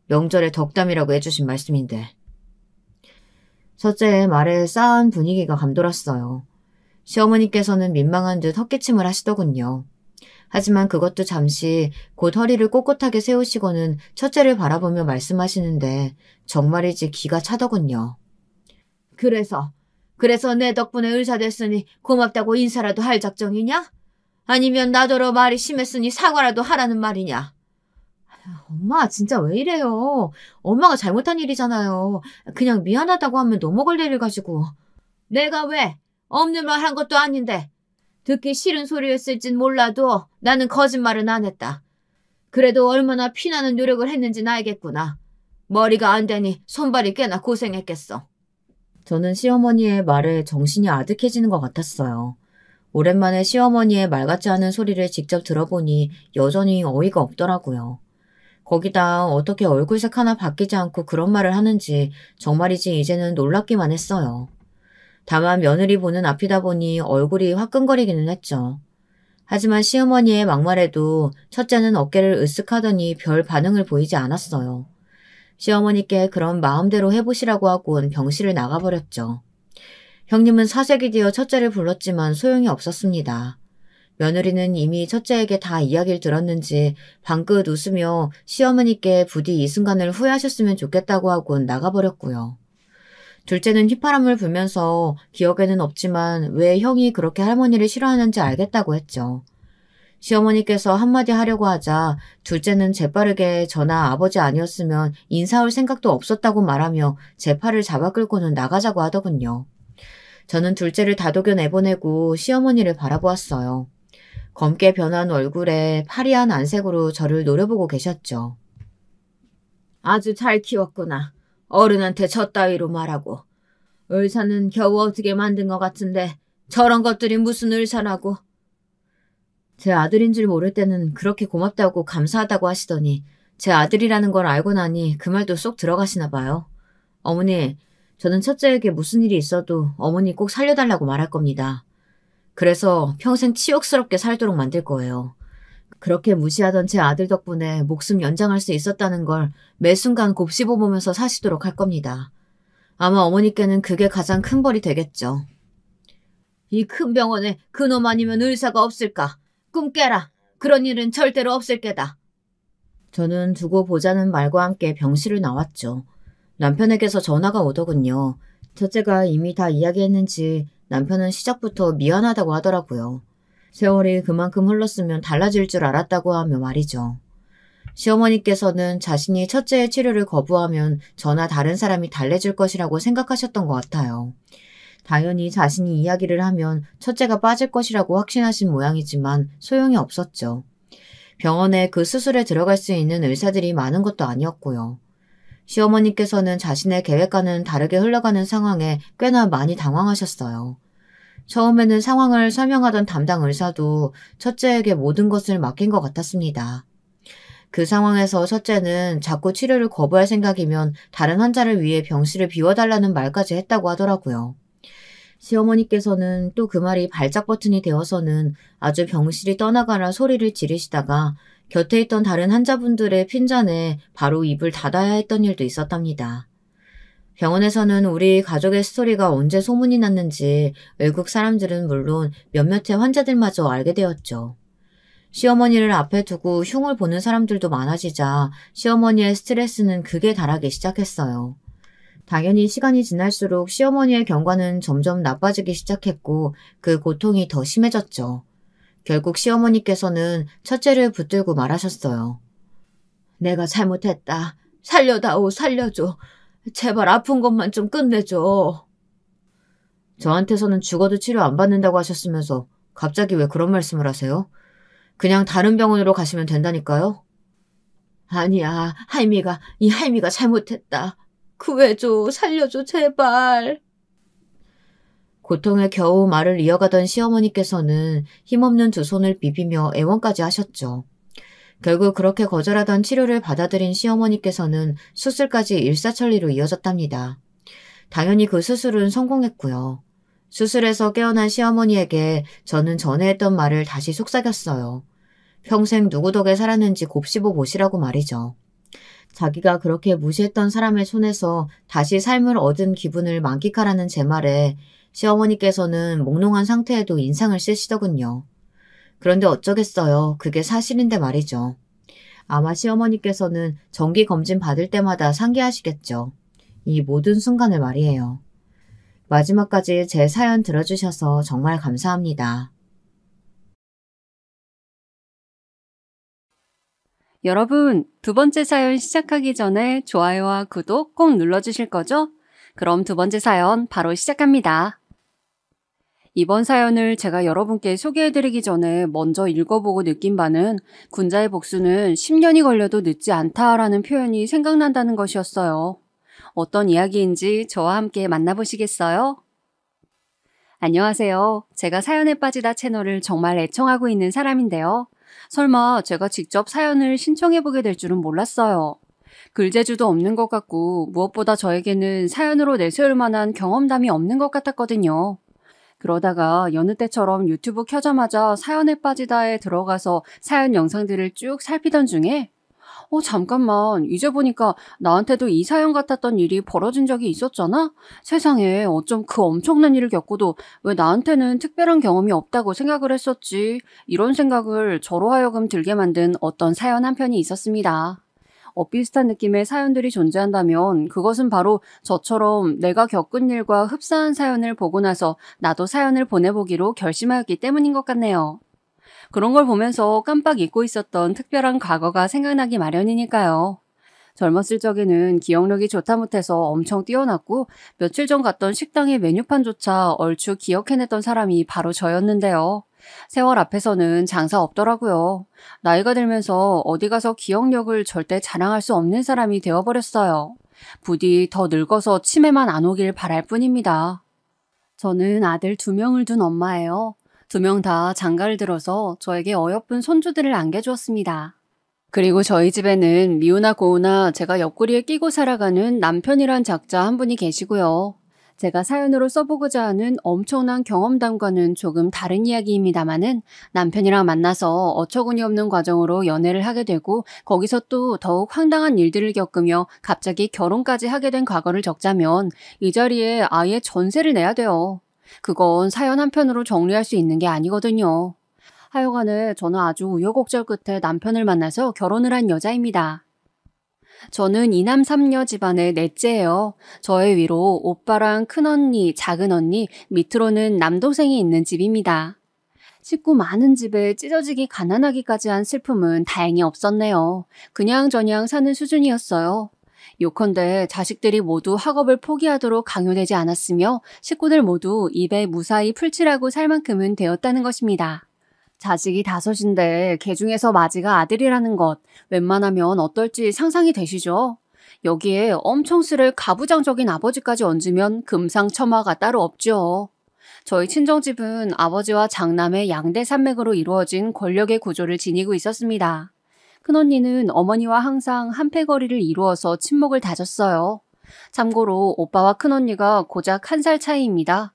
명절에 덕담이라고 해주신 말씀인데. 첫째의 말에 싸한 분위기가 감돌았어요. 시어머니께서는 민망한 듯 헛기침을 하시더군요. 하지만 그것도 잠시 곧 허리를 꼿꼿하게 세우시고는 첫째를 바라보며 말씀하시는데 정말이지 기가 차더군요. 그래서 내 덕분에 의사 됐으니 고맙다고 인사라도 할 작정이냐? 아니면 나더러 말이 심했으니 사과라도 하라는 말이냐? 엄마 진짜 왜 이래요? 엄마가 잘못한 일이잖아요. 그냥 미안하다고 하면 넘어갈 일을 가지고. 내가 왜? 없는 말 한 것도 아닌데. 듣기 싫은 소리였을진 몰라도 나는 거짓말은 안 했다. 그래도 얼마나 피나는 노력을 했는지는 알겠구나. 머리가 안 되니 손발이 꽤나 고생했겠어. 저는 시어머니의 말에 정신이 아득해지는 것 같았어요. 오랜만에 시어머니의 말 같지 않은 소리를 직접 들어보니 여전히 어이가 없더라고요. 거기다 어떻게 얼굴색 하나 바뀌지 않고 그런 말을 하는지 정말이지 이제는 놀랍기만 했어요. 다만 며느리 보는 앞이다 보니 얼굴이 화끈거리기는 했죠. 하지만 시어머니의 막말에도 첫째는 어깨를 으쓱하더니 별 반응을 보이지 않았어요. 시어머니께 그런 마음대로 해보시라고 하곤 병실을 나가버렸죠. 형님은 사색이 되어 첫째를 불렀지만 소용이 없었습니다. 며느리는 이미 첫째에게 다 이야기를 들었는지 방긋 웃으며 시어머니께 부디 이 순간을 후회하셨으면 좋겠다고 하곤 나가버렸고요. 둘째는 휘파람을 불면서 기억에는 없지만 왜 형이 그렇게 할머니를 싫어하는지 알겠다고 했죠. 시어머니께서 한마디 하려고 하자 둘째는 재빠르게 저나 아버지 아니었으면 인사할 생각도 없었다고 말하며 제 팔을 잡아 끌고는 나가자고 하더군요. 저는 둘째를 다독여 내보내고 시어머니를 바라보았어요. 검게 변한 얼굴에 파리한 안색으로 저를 노려보고 계셨죠. 아주 잘 키웠구나. 어른한테 저 따위로 말하고. 의사는 겨우 어떻게 만든 것 같은데 저런 것들이 무슨 의사라고. 제 아들인 줄 모를 때는 그렇게 고맙다고 감사하다고 하시더니 제 아들이라는 걸 알고 나니 그 말도 쏙 들어가시나 봐요. 어머니, 저는 첫째에게 무슨 일이 있어도 어머니 꼭 살려달라고 말할 겁니다. 그래서 평생 치욕스럽게 살도록 만들 거예요. 그렇게 무시하던 제 아들 덕분에 목숨 연장할 수 있었다는 걸 매 순간 곱씹어보면서 사시도록 할 겁니다. 아마 어머니께는 그게 가장 큰 벌이 되겠죠. 이 큰 병원에 그놈 아니면 의사가 없을까? 꿈 깨라. 그런 일은 절대로 없을 게다. 저는 두고 보자는 말과 함께 병실을 나왔죠. 남편에게서 전화가 오더군요. 첫째가 이미 다 이야기했는지 남편은 시작부터 미안하다고 하더라고요. 세월이 그만큼 흘렀으면 달라질 줄 알았다고 하며 말이죠. 시어머니께서는 자신이 첫째의 치료를 거부하면 저나 다른 사람이 달래줄 것이라고 생각하셨던 것 같아요. 당연히 자신이 이야기를 하면 첫째가 빠질 것이라고 확신하신 모양이지만 소용이 없었죠. 병원에 그 수술에 들어갈 수 있는 의사들이 많은 것도 아니었고요. 시어머니께서는 자신의 계획과는 다르게 흘러가는 상황에 꽤나 많이 당황하셨어요. 처음에는 상황을 설명하던 담당 의사도 첫째에게 모든 것을 맡긴 것 같았습니다. 그 상황에서 첫째는 자꾸 치료를 거부할 생각이면 다른 환자를 위해 병실을 비워달라는 말까지 했다고 하더라고요. 시어머니께서는 또 그 말이 발작 버튼이 되어서는 아주 병실이 떠나가라 소리를 지르시다가 곁에 있던 다른 환자분들의 핀잔에 바로 입을 닫아야 했던 일도 있었답니다. 병원에서는 우리 가족의 스토리가 언제 소문이 났는지 외국 사람들은 물론 몇몇의 환자들마저 알게 되었죠. 시어머니를 앞에 두고 흉을 보는 사람들도 많아지자 시어머니의 스트레스는 극에 달하기 시작했어요. 당연히 시간이 지날수록 시어머니의 경과는 점점 나빠지기 시작했고 그 고통이 더 심해졌죠. 결국 시어머니께서는 첫째를 붙들고 말하셨어요. 내가 잘못했다. 살려다오, 살려줘. 제발 아픈 것만 좀 끝내줘. 저한테서는 죽어도 치료 안 받는다고 하셨으면서 갑자기 왜 그런 말씀을 하세요? 그냥 다른 병원으로 가시면 된다니까요? 아니야, 이 할미가 잘못했다. 구해줘, 살려줘, 제발. 고통에 겨우 말을 이어가던 시어머니께서는 힘없는 두 손을 비비며 애원까지 하셨죠. 결국 그렇게 거절하던 치료를 받아들인 시어머니께서는 수술까지 일사천리로 이어졌답니다. 당연히 그 수술은 성공했고요. 수술에서 깨어난 시어머니에게 저는 전에 했던 말을 다시 속삭였어요. 평생 누구 덕에 살았는지 곱씹어 보시라고 말이죠. 자기가 그렇게 무시했던 사람의 손에서 다시 삶을 얻은 기분을 만끽하라는 제 말에 시어머니께서는 몽롱한 상태에도 인상을 쓰시더군요. 그런데 어쩌겠어요. 그게 사실인데 말이죠. 아마 시어머니께서는 정기검진 받을 때마다 상기하시겠죠. 이 모든 순간을 말이에요. 마지막까지 제 사연 들어주셔서 정말 감사합니다. 여러분, 두 번째 사연 시작하기 전에 좋아요와 구독 꼭 눌러주실 거죠? 그럼 두 번째 사연 바로 시작합니다. 이번 사연을 제가 여러분께 소개해드리기 전에 먼저 읽어보고 느낀 바는 군자의 복수는 10년이 걸려도 늦지 않다라는 표현이 생각난다는 것이었어요. 어떤 이야기인지 저와 함께 만나보시겠어요? 안녕하세요. 제가 사연에 빠지다 채널을 정말 애청하고 있는 사람인데요. 설마 제가 직접 사연을 신청해보게 될 줄은 몰랐어요. 글재주도 없는 것 같고 무엇보다 저에게는 사연으로 내세울 만한 경험담이 없는 것 같았거든요. 그러다가 여느 때처럼 유튜브 켜자마자 사연에 빠지다에 들어가서 사연 영상들을 쭉 살피던 중에 잠깐만, 이제 보니까 나한테도 이 사연 같았던 일이 벌어진 적이 있었잖아? 세상에 어쩜 그 엄청난 일을 겪고도 왜 나한테는 특별한 경험이 없다고 생각을 했었지? 이런 생각을 저로 하여금 들게 만든 어떤 사연 한 편이 있었습니다. 비슷한 느낌의 사연들이 존재한다면 그것은 바로 저처럼 내가 겪은 일과 흡사한 사연을 보고 나서 나도 사연을 보내보기로 결심하였기 때문인 것 같네요. 그런 걸 보면서 깜빡 잊고 있었던 특별한 과거가 생각나기 마련이니까요. 젊었을 적에는 기억력이 좋다 못해서 엄청 뛰어났고 며칠 전 갔던 식당의 메뉴판조차 얼추 기억해냈던 사람이 바로 저였는데요. 세월 앞에서는 장사 없더라고요. 나이가 들면서 어디 가서 기억력을 절대 자랑할 수 없는 사람이 되어버렸어요. 부디 더 늙어서 치매만 안 오길 바랄 뿐입니다. 저는 아들 2명을 둔 엄마예요. 2명 다 장가를 들어서 저에게 어여쁜 손주들을 안겨주었습니다. 그리고 저희 집에는 미우나 고우나 제가 옆구리에 끼고 살아가는 남편이란 작자 한 분이 계시고요. 제가 사연으로 써보고자 하는 엄청난 경험담과는 조금 다른 이야기입니다마는 남편이랑 만나서 어처구니 없는 과정으로 연애를 하게 되고 거기서 또 더욱 황당한 일들을 겪으며 갑자기 결혼까지 하게 된 과거를 적자면 이 자리에 아예 전세를 내야 돼요. 그건 사연 한 편으로 정리할 수 있는 게 아니거든요. 하여간에 저는 아주 우여곡절 끝에 남편을 만나서 결혼을 한 여자입니다. 저는 이남 삼녀 집안의 넷째예요. 저의 위로 오빠랑 큰언니, 작은언니, 밑으로는 남동생이 있는 집입니다. 식구 많은 집에 찢어지기 가난하기까지 한 슬픔은 다행히 없었네요. 그냥저냥 사는 수준이었어요. 요컨대 자식들이 모두 학업을 포기하도록 강요되지 않았으며 식구들 모두 입에 무사히 풀칠하고 살 만큼은 되었다는 것입니다. 자식이 5인데 개 중에서 마지가 아들이라는 것 웬만하면 어떨지 상상이 되시죠? 여기에 엄청 쓸 가부장적인 아버지까지 얹으면 금상첨화가 따로 없죠. 저희 친정집은 아버지와 장남의 양대 산맥으로 이루어진 권력의 구조를 지니고 있었습니다. 큰언니는 어머니와 항상 한패거리를 이루어서 친목을 다졌어요. 참고로 오빠와 큰언니가 고작 1살 차이입니다.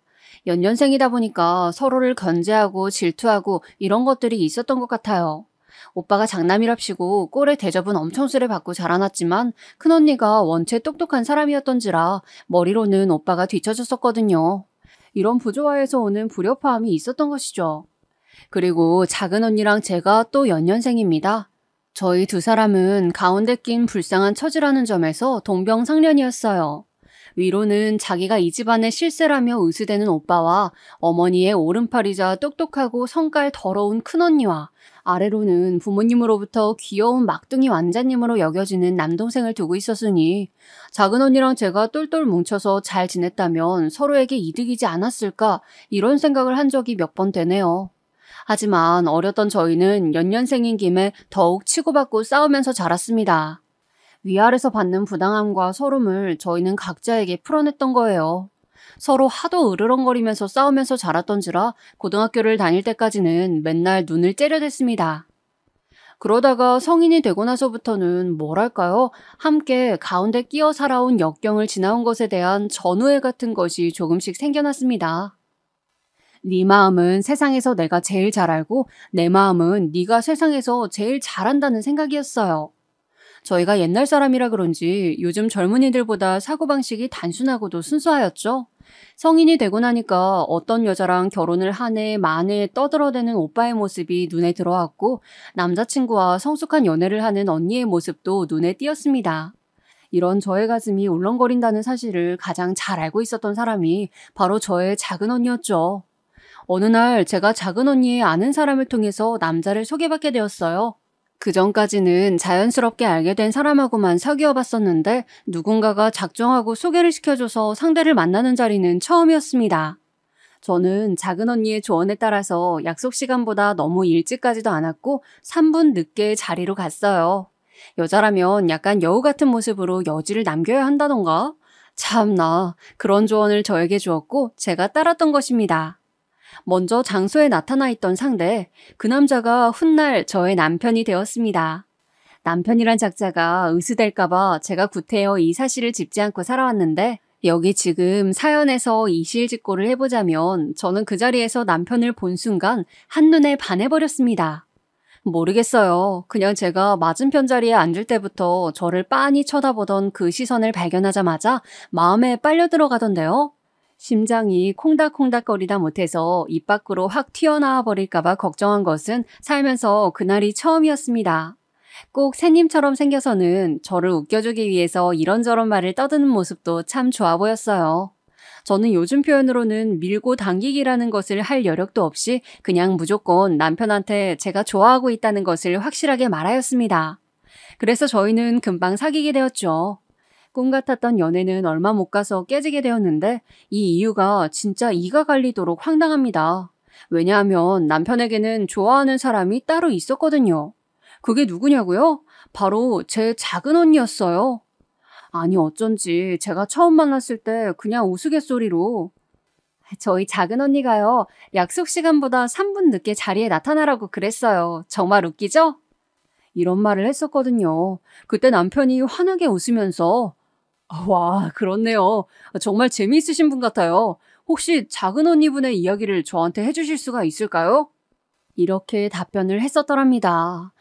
연년생이다 보니까 서로를 견제하고 질투하고 이런 것들이 있었던 것 같아요. 오빠가 장남이랍시고 꼴의 대접은 엄청 수레받고 자라났지만 큰언니가 원체 똑똑한 사람이었던지라 머리로는 오빠가 뒤처졌었거든요. 이런 부조화에서 오는 불협화음이 있었던 것이죠. 그리고 작은 언니랑 제가 또 연년생입니다. 저희 두 사람은 가운데 낀 불쌍한 처지라는 점에서 동병상련이었어요. 위로는 자기가 이 집안의 실세라며 의수되는 오빠와 어머니의 오른팔이자 똑똑하고 성깔 더러운 큰언니와 아래로는 부모님으로부터 귀여운 막둥이 왕자님으로 여겨지는 남동생을 두고 있었으니 작은 언니랑 제가 똘똘 뭉쳐서 잘 지냈다면 서로에게 이득이지 않았을까 이런 생각을 한 적이 몇 번 되네요. 하지만 어렸던 저희는 연년생인 김에 더욱 치고받고 싸우면서 자랐습니다. 위아래서 받는 부당함과 서름을 저희는 각자에게 풀어냈던 거예요. 서로 하도 으르렁거리면서 싸우면서 자랐던지라 고등학교를 다닐 때까지는 맨날 눈을 째려댔습니다. 그러다가 성인이 되고 나서부터는 뭐랄까요? 함께 가운데 끼어 살아온 역경을 지나온 것에 대한 전우애 같은 것이 조금씩 생겨났습니다. 네 마음은 세상에서 내가 제일 잘 알고 내 마음은 네가 세상에서 제일 잘한다는 생각이었어요. 저희가 옛날 사람이라 그런지 요즘 젊은이들보다 사고방식이 단순하고도 순수하였죠. 성인이 되고 나니까 어떤 여자랑 결혼을 한 해 만에 떠들어대는 오빠의 모습이 눈에 들어왔고 남자친구와 성숙한 연애를 하는 언니의 모습도 눈에 띄었습니다. 이런 저의 가슴이 울렁거린다는 사실을 가장 잘 알고 있었던 사람이 바로 저의 작은 언니였죠. 어느 날 제가 작은 언니의 아는 사람을 통해서 남자를 소개받게 되었어요. 그 전까지는 자연스럽게 알게 된 사람하고만 사귀어 봤었는데 누군가가 작정하고 소개를 시켜줘서 상대를 만나는 자리는 처음이었습니다. 저는 작은 언니의 조언에 따라서 약속 시간보다 너무 일찍 가지도 않았고 3분 늦게 자리로 갔어요. 여자라면 약간 여우 같은 모습으로 여지를 남겨야 한다던가? 참나, 그런 조언을 저에게 주었고 제가 따랐던 것입니다. 먼저 장소에 나타나 있던 상대, 그 남자가 훗날 저의 남편이 되었습니다. 남편이란 작자가 의수될까봐 제가 구태여 이 사실을 짚지 않고 살아왔는데 여기 지금 사연에서 이실직고를 해보자면 저는 그 자리에서 남편을 본 순간 한눈에 반해버렸습니다. 모르겠어요. 그냥 제가 맞은편 자리에 앉을 때부터 저를 빤히 쳐다보던 그 시선을 발견하자마자 마음에 빨려 들어가던데요. 심장이 콩닥콩닥거리다 못해서 입 밖으로 확 튀어나와 버릴까봐 걱정한 것은 살면서 그날이 처음이었습니다. 꼭 새님처럼 생겨서는 저를 웃겨주기 위해서 이런저런 말을 떠드는 모습도 참 좋아 보였어요. 저는 요즘 표현으로는 밀고 당기기라는 것을 할 여력도 없이 그냥 무조건 남편한테 제가 좋아하고 있다는 것을 확실하게 말하였습니다. 그래서 저희는 금방 사귀게 되었죠. 꿈 같았던 연애는 얼마 못 가서 깨지게 되었는데 이 이유가 진짜 이가 갈리도록 황당합니다. 왜냐하면 남편에게는 좋아하는 사람이 따로 있었거든요. 그게 누구냐고요? 바로 제 작은 언니였어요. 아니 어쩐지 제가 처음 만났을 때 그냥 우스갯소리로 저희 작은 언니가요. 약속 시간보다 3분 늦게 자리에 나타나라고 그랬어요. 정말 웃기죠? 이런 말을 했었거든요. 그때 남편이 환하게 웃으면서 와, 그렇네요. 정말 재미있으신 분 같아요. 혹시 작은 언니분의 이야기를 저한테 해주실 수가 있을까요? 이렇게 답변을 했었더랍니다.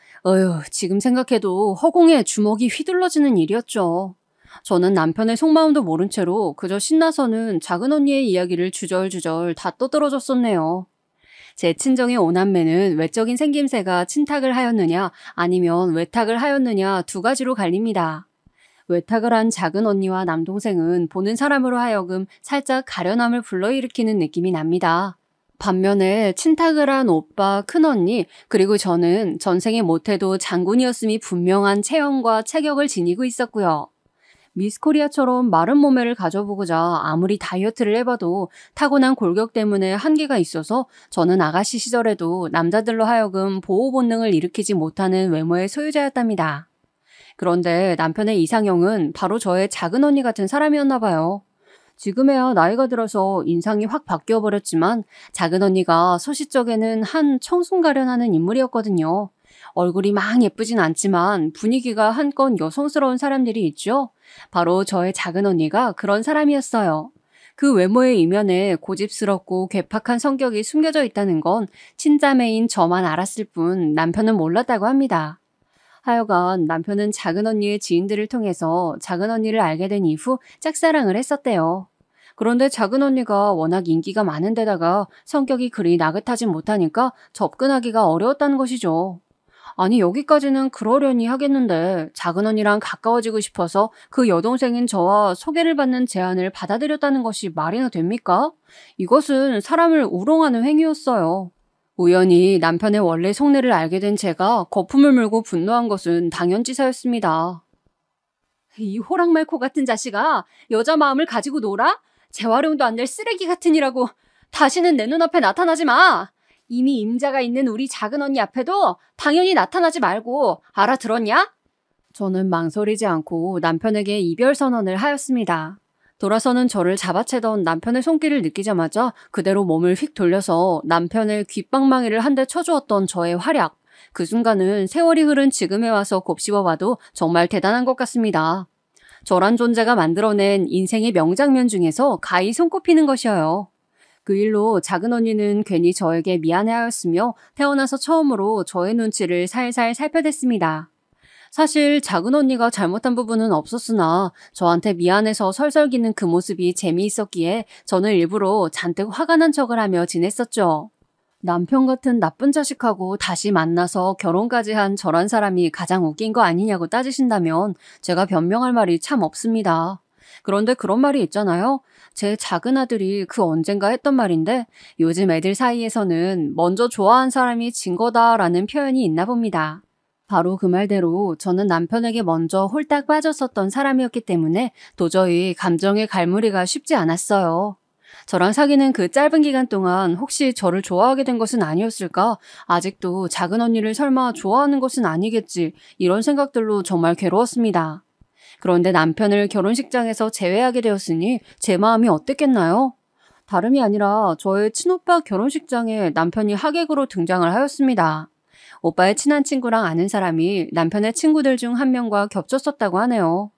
지금 생각해도 허공에 주먹이 휘둘러지는 일이었죠. 저는 남편의 속마음도 모른 채로 그저 신나서는 작은 언니의 이야기를 주절주절 다 떠들어줬었네요. 제 친정의 오남매는 외적인 생김새가 친탁을 하였느냐 아니면 외탁을 하였느냐 두 가지로 갈립니다. 외탁을 한 작은 언니와 남동생은 보는 사람으로 하여금 살짝 가련함을 불러일으키는 느낌이 납니다. 반면에 친탁을 한 오빠, 큰언니, 그리고 저는 전생에 못해도 장군이었음이 분명한 체형과 체격을 지니고 있었고요. 미스코리아처럼 마른 몸매를 가져보고자 아무리 다이어트를 해봐도 타고난 골격 때문에 한계가 있어서 저는 아가씨 시절에도 남자들로 하여금 보호 본능을 일으키지 못하는 외모의 소유자였답니다. 그런데 남편의 이상형은 바로 저의 작은 언니 같은 사람이었나 봐요. 지금에야 나이가 들어서 인상이 확 바뀌어버렸지만 작은 언니가 소시적에는 한 청순가련하는 인물이었거든요. 얼굴이 막 예쁘진 않지만 분위기가 한껏 여성스러운 사람들이 있죠. 바로 저의 작은 언니가 그런 사람이었어요. 그 외모의 이면에 고집스럽고 괴팍한 성격이 숨겨져 있다는 건 친자매인 저만 알았을 뿐 남편은 몰랐다고 합니다. 하여간 남편은 작은 언니의 지인들을 통해서 작은 언니를 알게 된 이후 짝사랑을 했었대요. 그런데 작은 언니가 워낙 인기가 많은 데다가 성격이 그리 나긋하진 못하니까 접근하기가 어려웠다는 것이죠. 아니 여기까지는 그러려니 하겠는데 작은 언니랑 가까워지고 싶어서 그 여동생인 저와 소개를 받는 제안을 받아들였다는 것이 말이나 됩니까? 이것은 사람을 우롱하는 행위였어요. 우연히 남편의 원래 속내를 알게 된 제가 거품을 물고 분노한 것은 당연지사였습니다. 이 호랑말코 같은 자식아, 여자 마음을 가지고 놀아? 재활용도 안 될 쓰레기 같으니라고. 다시는 내 눈앞에 나타나지 마. 이미 임자가 있는 우리 작은 언니 앞에도 당연히 나타나지 말고 알아들었냐? 저는 망설이지 않고 남편에게 이별 선언을 하였습니다. 돌아서는 저를 잡아채던 남편의 손길을 느끼자마자 그대로 몸을 휙 돌려서 남편의 귓방망이를 한 대 쳐주었던 저의 활약. 그 순간은 세월이 흐른 지금에 와서 곱씹어봐도 정말 대단한 것 같습니다. 저란 존재가 만들어낸 인생의 명장면 중에서 가히 손꼽히는 것이어요. 그 일로 작은 언니는 괜히 저에게 미안해하였으며 태어나서 처음으로 저의 눈치를 살살 살펴댔습니다. 사실 작은 언니가 잘못한 부분은 없었으나 저한테 미안해서 설설기는 그 모습이 재미있었기에 저는 일부러 잔뜩 화가 난 척을 하며 지냈었죠. 남편 같은 나쁜 자식하고 다시 만나서 결혼까지 한 저런 사람이 가장 웃긴 거 아니냐고 따지신다면 제가 변명할 말이 참 없습니다. 그런데 그런 말이 있잖아요. 제 작은 아들이 그 언젠가 했던 말인데 요즘 애들 사이에서는 먼저 좋아한 사람이 진 거다라는 표현이 있나 봅니다. 바로 그 말대로 저는 남편에게 먼저 홀딱 빠졌었던 사람이었기 때문에 도저히 감정의 갈무리가 쉽지 않았어요. 저랑 사귀는 그 짧은 기간 동안 혹시 저를 좋아하게 된 것은 아니었을까? 아직도 작은 언니를 설마 좋아하는 것은 아니겠지? 이런 생각들로 정말 괴로웠습니다. 그런데 남편을 결혼식장에서 제외하게 되었으니 제 마음이 어땠겠나요? 다름이 아니라 저의 친오빠 결혼식장에 남편이 하객으로 등장을 하였습니다. 오빠의 친한 친구랑 아는 사람이 남편의 친구들 중 한 명과 겹쳤었다고 하네요.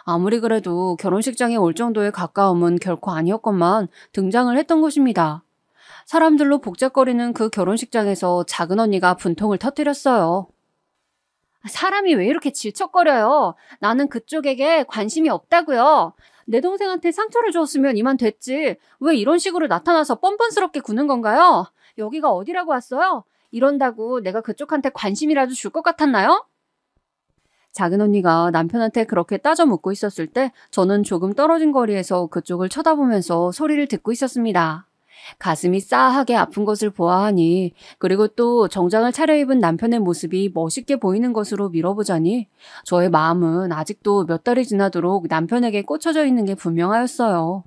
아무리 그래도 결혼식장에 올 정도의 가까움은 결코 아니었건만 등장을 했던 것입니다. 사람들로 복잡거리는 그 결혼식장에서 작은 언니가 분통을 터뜨렸어요. 사람이 왜 이렇게 질척거려요? 나는 그쪽에게 관심이 없다고요. 내 동생한테 상처를 주었으면 이만 됐지. 왜 이런 식으로 나타나서 뻔뻔스럽게 구는 건가요? 여기가 어디라고 왔어요? 이런다고 내가 그쪽한테 관심이라도 줄 것 같았나요? 작은 언니가 남편한테 그렇게 따져 묻고 있었을 때 저는 조금 떨어진 거리에서 그쪽을 쳐다보면서 소리를 듣고 있었습니다. 가슴이 싸하게 아픈 것을 보아하니 그리고 또 정장을 차려입은 남편의 모습이 멋있게 보이는 것으로 밀어보자니 저의 마음은 아직도 몇 달이 지나도록 남편에게 꽂혀져 있는 게 분명하였어요.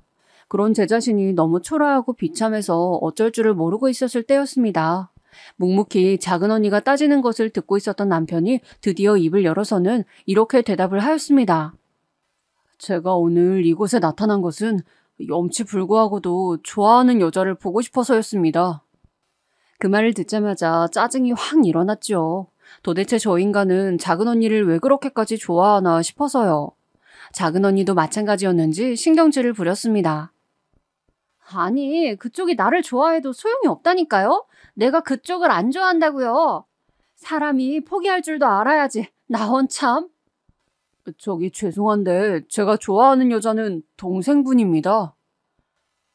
그런 제 자신이 너무 초라하고 비참해서 어쩔 줄을 모르고 있었을 때였습니다. 묵묵히 작은 언니가 따지는 것을 듣고 있었던 남편이 드디어 입을 열어서는 이렇게 대답을 하였습니다. 제가 오늘 이곳에 나타난 것은 염치불구하고도 좋아하는 여자를 보고 싶어서였습니다. 그 말을 듣자마자 짜증이 확 일어났죠. 도대체 저 인간은 작은 언니를 왜 그렇게까지 좋아하나 싶어서요. 작은 언니도 마찬가지였는지 신경질을 부렸습니다. 아니, 그쪽이 나를 좋아해도 소용이 없다니까요? 내가 그쪽을 안 좋아한다고요. 사람이 포기할 줄도 알아야지. 나원 참. 저기 죄송한데 제가 좋아하는 여자는 동생분입니다.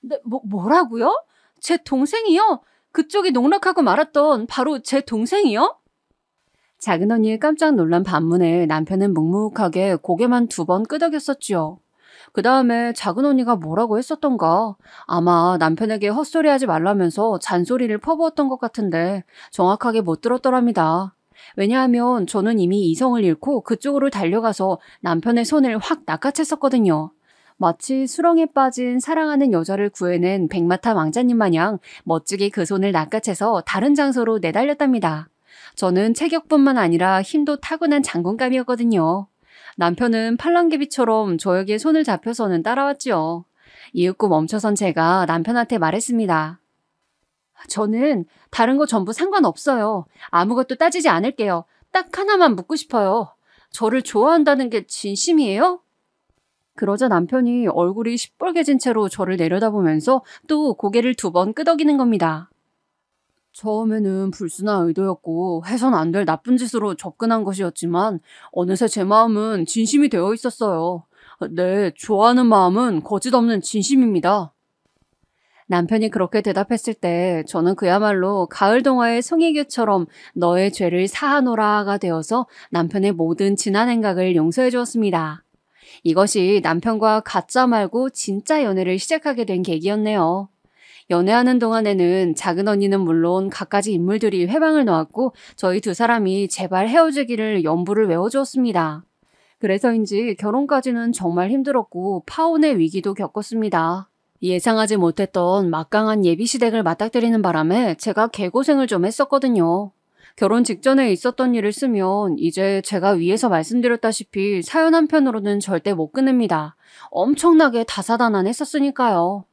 네, 뭐라고요? 제 동생이요? 그쪽이 농락하고 말았던 바로 제 동생이요? 작은 언니의 깜짝 놀란 반문에 남편은 묵묵하게 고개만 2번 끄덕였었지요. 그 다음에 작은 언니가 뭐라고 했었던가. 아마 남편에게 헛소리하지 말라면서 잔소리를 퍼부었던 것 같은데 정확하게 못 들었더랍니다. 왜냐하면 저는 이미 이성을 잃고 그쪽으로 달려가서 남편의 손을 확 낚아챘었거든요. 마치 수렁에 빠진 사랑하는 여자를 구해낸 백마탄 왕자님 마냥 멋지게 그 손을 낚아채서 다른 장소로 내달렸답니다. 저는 체격뿐만 아니라 힘도 타고난 장군감이었거든요. 남편은 팔랑개비처럼 저에게 손을 잡혀서는 따라왔지요. 이윽고 멈춰선 제가 남편한테 말했습니다. 저는 다른 거 전부 상관없어요. 아무것도 따지지 않을게요. 딱 하나만 묻고 싶어요. 저를 좋아한다는 게 진심이에요? 그러자 남편이 얼굴이 시뻘개진 채로 저를 내려다보면서 또 고개를 2번 끄덕이는 겁니다. 처음에는 불순한 의도였고 해선 안 될 나쁜 짓으로 접근한 것이었지만 어느새 제 마음은 진심이 되어 있었어요. 네, 좋아하는 마음은 거짓 없는 진심입니다. 남편이 그렇게 대답했을 때 저는 그야말로 가을 동화의 송혜교처럼 너의 죄를 사하노라가 되어서 남편의 모든 지난 행각을 용서해 주었습니다. 이것이 남편과 가짜 말고 진짜 연애를 시작하게 된 계기였네요. 연애하는 동안에는 작은 언니는 물론 갖가지 인물들이 회방을 놓았고 저희 2사람이 제발 헤어지기를 연부를 외워주었습니다. 그래서인지 결혼까지는 정말 힘들었고 파혼의 위기도 겪었습니다. 예상하지 못했던 막강한 예비시댁을 맞닥뜨리는 바람에 제가 개고생을 좀 했었거든요. 결혼 직전에 있었던 일을 쓰면 이제 제가 위에서 말씀드렸다시피 사연 한편으로는 절대 못 끝냅니다. 엄청나게 다사다난했었으니까요.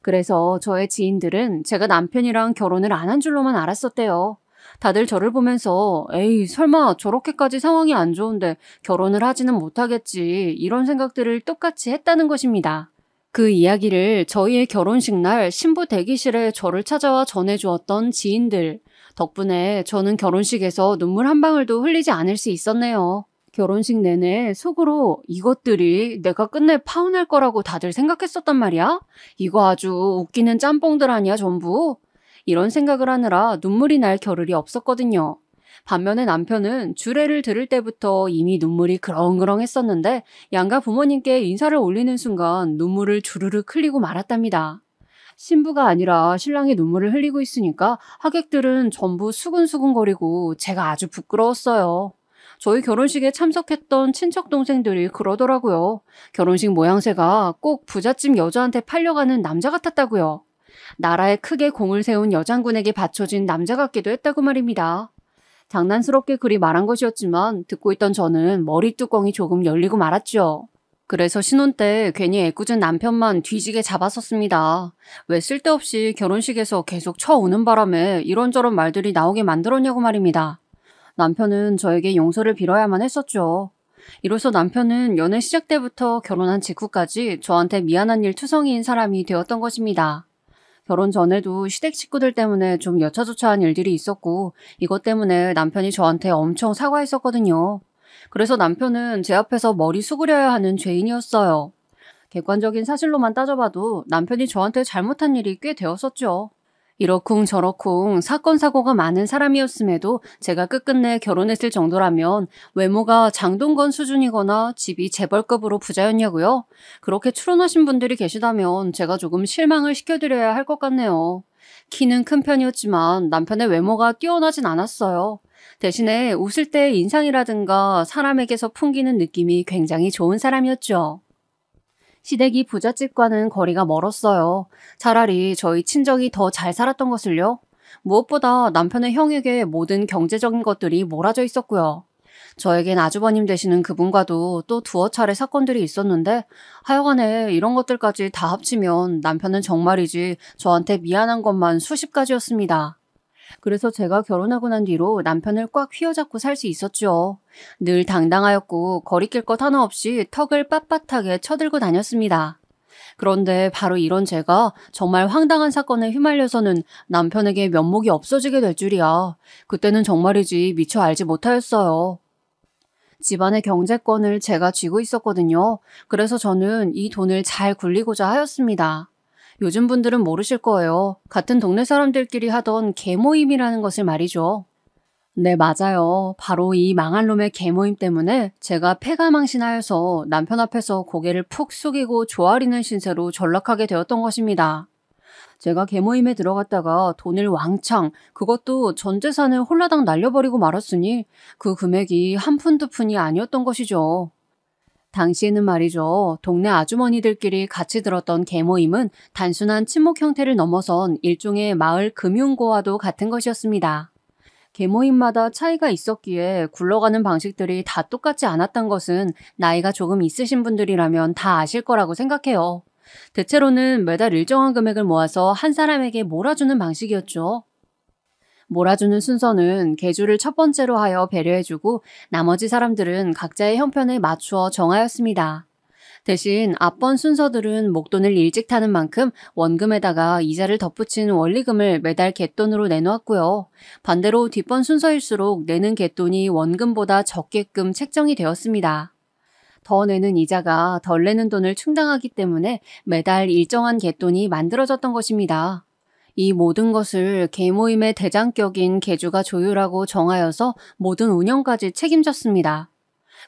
그래서 저의 지인들은 제가 남편이랑 결혼을 안 한 줄로만 알았었대요. 다들 저를 보면서 에이 설마 저렇게까지 상황이 안 좋은데 결혼을 하지는 못하겠지 이런 생각들을 똑같이 했다는 것입니다. 그 이야기를 저희의 결혼식 날 신부 대기실에 저를 찾아와 전해주었던 지인들 덕분에 저는 결혼식에서 눈물 한 방울도 흘리지 않을 수 있었네요. 결혼식 내내 속으로 이것들이 내가 끝내 파혼할 거라고 다들 생각했었단 말이야? 이거 아주 웃기는 짬뽕들 아니야 전부? 이런 생각을 하느라 눈물이 날 겨를이 없었거든요. 반면에 남편은 주례를 들을 때부터 이미 눈물이 그렁그렁 했었는데 양가 부모님께 인사를 올리는 순간 눈물을 주르륵 흘리고 말았답니다. 신부가 아니라 신랑이 눈물을 흘리고 있으니까 하객들은 전부 수근수근거리고 제가 아주 부끄러웠어요. 저희 결혼식에 참석했던 친척 동생들이 그러더라고요. 결혼식 모양새가 꼭 부잣집 여자한테 팔려가는 남자 같았다고요. 나라에 크게 공을 세운 여장군에게 바쳐진 남자 같기도 했다고 말입니다. 장난스럽게 그리 말한 것이었지만 듣고 있던 저는 머리 뚜껑이 조금 열리고 말았죠. 그래서 신혼 때 괜히 애꿎은 남편만 뒤지게 잡았었습니다. 왜 쓸데없이 결혼식에서 계속 쳐오는 바람에 이런저런 말들이 나오게 만들었냐고 말입니다. 남편은 저에게 용서를 빌어야만 했었죠. 이로써 남편은 연애 시작 때부터 결혼한 직후까지 저한테 미안한 일 투성이인 사람이 되었던 것입니다. 결혼 전에도 시댁 식구들 때문에 좀 여차저차한 일들이 있었고 이것 때문에 남편이 저한테 엄청 사과했었거든요. 그래서 남편은 제 앞에서 머리 숙으려야 하는 죄인이었어요. 객관적인 사실로만 따져봐도 남편이 저한테 잘못한 일이 꽤 되었었죠. 이러쿵 저러쿵 사건 사고가 많은 사람이었음에도 제가 끝끝내 결혼했을 정도라면 외모가 장동건 수준이거나 집이 재벌급으로 부자였냐고요? 그렇게 추론하신 분들이 계시다면 제가 조금 실망을 시켜드려야 할 것 같네요. 키는 큰 편이었지만 남편의 외모가 뛰어나진 않았어요. 대신에 웃을 때의 인상이라든가 사람에게서 풍기는 느낌이 굉장히 좋은 사람이었죠. 시댁이 부잣집과는 거리가 멀었어요. 차라리 저희 친정이 더 잘 살았던 것을요. 무엇보다 남편의 형에게 모든 경제적인 것들이 몰아져 있었고요. 저에겐 아주버님 되시는 그분과도 또 두어 차례 사건들이 있었는데 하여간에 이런 것들까지 다 합치면 남편은 정말이지 저한테 미안한 것만 수십 가지였습니다. 그래서 제가 결혼하고 난 뒤로 남편을 꽉 휘어잡고 살 수 있었죠. 늘 당당하였고 거리낄 것 하나 없이 턱을 빳빳하게 쳐들고 다녔습니다. 그런데 바로 이런 제가 정말 황당한 사건에 휘말려서는 남편에게 면목이 없어지게 될 줄이야. 그때는 정말이지 미처 알지 못하였어요. 집안의 경제권을 제가 쥐고 있었거든요. 그래서 저는 이 돈을 잘 굴리고자 하였습니다. 요즘 분들은 모르실 거예요. 같은 동네 사람들끼리 하던 개모임이라는 것을 말이죠. 네, 맞아요. 바로 이 망할 놈의 개모임 때문에 제가 패가망신하여서 남편 앞에서 고개를 푹 숙이고 조아리는 신세로 전락하게 되었던 것입니다. 제가 개모임에 들어갔다가 돈을 왕창, 그것도 전 재산을 홀라당 날려버리고 말았으니 그 금액이 한 푼 두 푼이 아니었던 것이죠. 당시에는 말이죠. 동네 아주머니들끼리 같이 들었던 개모임은 단순한 친목 형태를 넘어선 일종의 마을 금융고와도 같은 것이었습니다. 개모임마다 차이가 있었기에 굴러가는 방식들이 다 똑같지 않았던 것은 나이가 조금 있으신 분들이라면 다 아실 거라고 생각해요. 대체로는 매달 일정한 금액을 모아서 한 사람에게 몰아주는 방식이었죠. 몰아주는 순서는 계주를 첫 번째로 하여 배려해주고 나머지 사람들은 각자의 형편에 맞추어 정하였습니다. 대신 앞번 순서들은 목돈을 일찍 타는 만큼 원금에다가 이자를 덧붙인 원리금을 매달 갯돈으로 내놓았고요. 반대로 뒷번 순서일수록 내는 갯돈이 원금보다 적게끔 책정이 되었습니다. 더 내는 이자가 덜 내는 돈을 충당하기 때문에 매달 일정한 갯돈이 만들어졌던 것입니다. 이 모든 것을 계모임의 대장격인 계주가 조율하고 정하여서 모든 운영까지 책임졌습니다.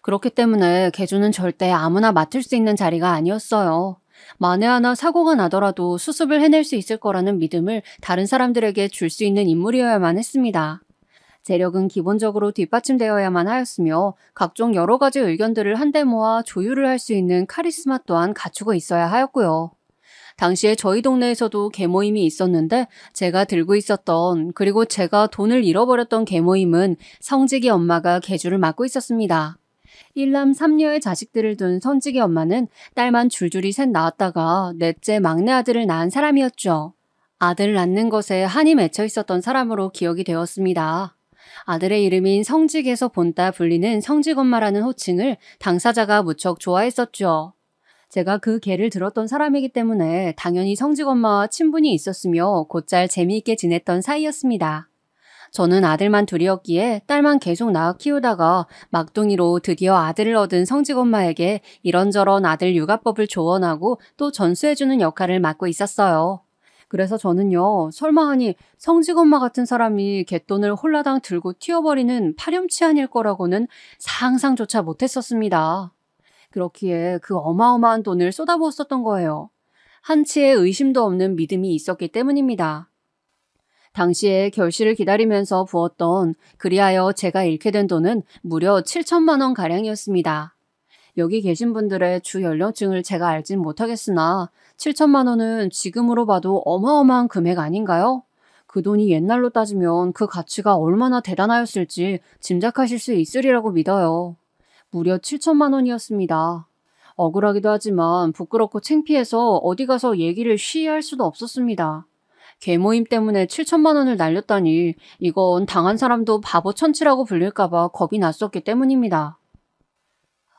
그렇기 때문에 계주는 절대 아무나 맡을 수 있는 자리가 아니었어요. 만에 하나 사고가 나더라도 수습을 해낼 수 있을 거라는 믿음을 다른 사람들에게 줄 수 있는 인물이어야만 했습니다. 재력은 기본적으로 뒷받침되어야만 하였으며 각종 여러 가지 의견들을 한데 모아 조율을 할 수 있는 카리스마 또한 갖추고 있어야 하였고요. 당시에 저희 동네에서도 계모임이 있었는데 제가 들고 있었던 그리고 제가 돈을 잃어버렸던 계모임은 성직이 엄마가 계주를 맡고 있었습니다. 1남 3녀의 자식들을 둔 성직이 엄마는 딸만 줄줄이 셋 낳았다가 넷째 막내 아들을 낳은 사람이었죠. 아들을 낳는 것에 한이 맺혀 있었던 사람으로 기억이 되었습니다. 아들의 이름인 성직에서 본따 불리는 성직엄마라는 호칭을 당사자가 무척 좋아했었죠. 제가 그 개를 들었던 사람이기 때문에 당연히 성직엄마와 친분이 있었으며 곧잘 재미있게 지냈던 사이였습니다. 저는 아들만 둘이었기에 딸만 계속 낳아 키우다가 막둥이로 드디어 아들을 얻은 성직엄마에게 이런저런 아들 육아법을 조언하고 또 전수해주는 역할을 맡고 있었어요. 그래서 저는요, 설마 하니 성직엄마 같은 사람이 갯돈을 홀라당 들고 튀어버리는 파렴치한일 거라고는 상상조차 못했었습니다. 그렇기에 그 어마어마한 돈을 쏟아부었었던 거예요. 한치의 의심도 없는 믿음이 있었기 때문입니다. 당시에 결실을 기다리면서 부었던 그리하여 제가 잃게 된 돈은 무려 7천만 원 가량이었습니다. 여기 계신 분들의 주 연령층을 제가 알진 못하겠으나 7천만 원은 지금으로 봐도 어마어마한 금액 아닌가요? 그 돈이 옛날로 따지면 그 가치가 얼마나 대단하였을지 짐작하실 수 있으리라고 믿어요. 무려 7천만 원이었습니다. 억울하기도 하지만 부끄럽고 창피해서 어디 가서 얘기를 쉬이 할 수도 없었습니다. 계모임 때문에 7천만 원을 날렸다니 이건 당한 사람도 바보 천치라고 불릴까봐 겁이 났었기 때문입니다.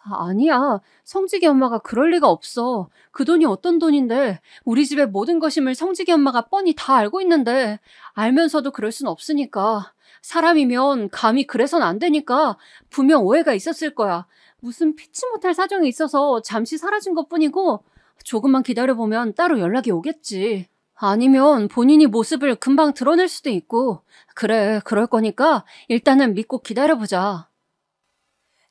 아니야. 성직이 엄마가 그럴 리가 없어. 그 돈이 어떤 돈인데 우리 집의 모든 것임을 성직이 엄마가 뻔히 다 알고 있는데 알면서도 그럴 순 없으니까. 사람이면 감히 그래선 안 되니까 분명 오해가 있었을 거야. 무슨 피치 못할 사정이 있어서 잠시 사라진 것뿐이고 조금만 기다려보면 따로 연락이 오겠지. 아니면 본인이 모습을 금방 드러낼 수도 있고 그래 그럴 거니까 일단은 믿고 기다려보자.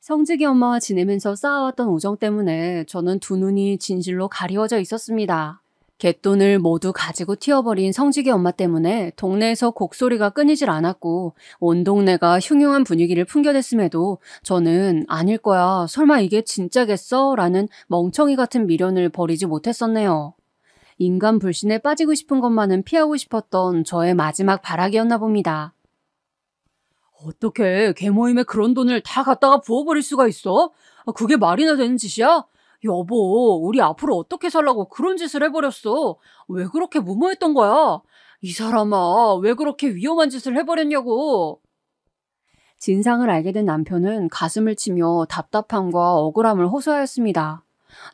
성직이 엄마와 지내면서 쌓아왔던 우정 때문에 저는 두 눈이 진실로 가리워져 있었습니다. 갯돈을 모두 가지고 튀어버린 성직이 엄마 때문에 동네에서 곡소리가 끊이질 않았고 온 동네가 흉흉한 분위기를 풍겨댔음에도 저는 아닐 거야 설마 이게 진짜겠어? 라는 멍청이 같은 미련을 버리지 못했었네요. 인간 불신에 빠지고 싶은 것만은 피하고 싶었던 저의 마지막 발악이었나 봅니다. 어떻게 계모임에 그런 돈을 다 갖다가 부어버릴 수가 있어? 그게 말이나 되는 짓이야? 여보, 우리 앞으로 어떻게 살라고 그런 짓을 해버렸어? 왜 그렇게 무모했던 거야? 이 사람아, 왜 그렇게 위험한 짓을 해버렸냐고. 진상을 알게 된 남편은 가슴을 치며 답답함과 억울함을 호소하였습니다.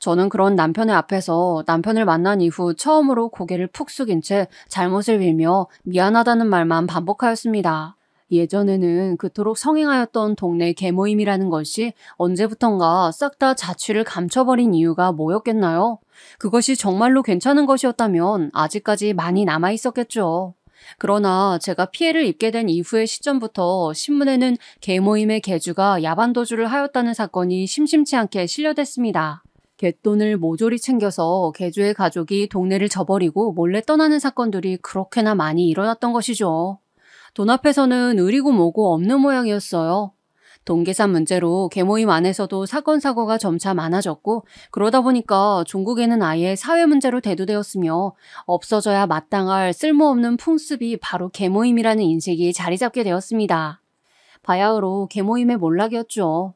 저는 그런 남편의 앞에서 남편을 만난 이후 처음으로 고개를 푹 숙인 채 잘못을 빌며 미안하다는 말만 반복하였습니다. 예전에는 그토록 성행하였던 동네 계모임이라는 것이 언제부턴가 싹 다 자취를 감춰버린 이유가 뭐였겠나요? 그것이 정말로 괜찮은 것이었다면 아직까지 많이 남아있었겠죠. 그러나 제가 피해를 입게 된 이후의 시점부터 신문에는 계모임의 계주가 야반도주를 하였다는 사건이 심심치 않게 실려댔습니다. 갯돈을 모조리 챙겨서 계주의 가족이 동네를 저버리고 몰래 떠나는 사건들이 그렇게나 많이 일어났던 것이죠. 돈 앞에서는 의리고 뭐고 없는 모양이었어요. 돈 계산 문제로 계모임 안에서도 사건 사고가 점차 많아졌고 그러다 보니까 종국에는 아예 사회 문제로 대두되었으며 없어져야 마땅할 쓸모없는 풍습이 바로 계모임이라는 인식이 자리 잡게 되었습니다. 바야흐로 계모임의 몰락이었죠.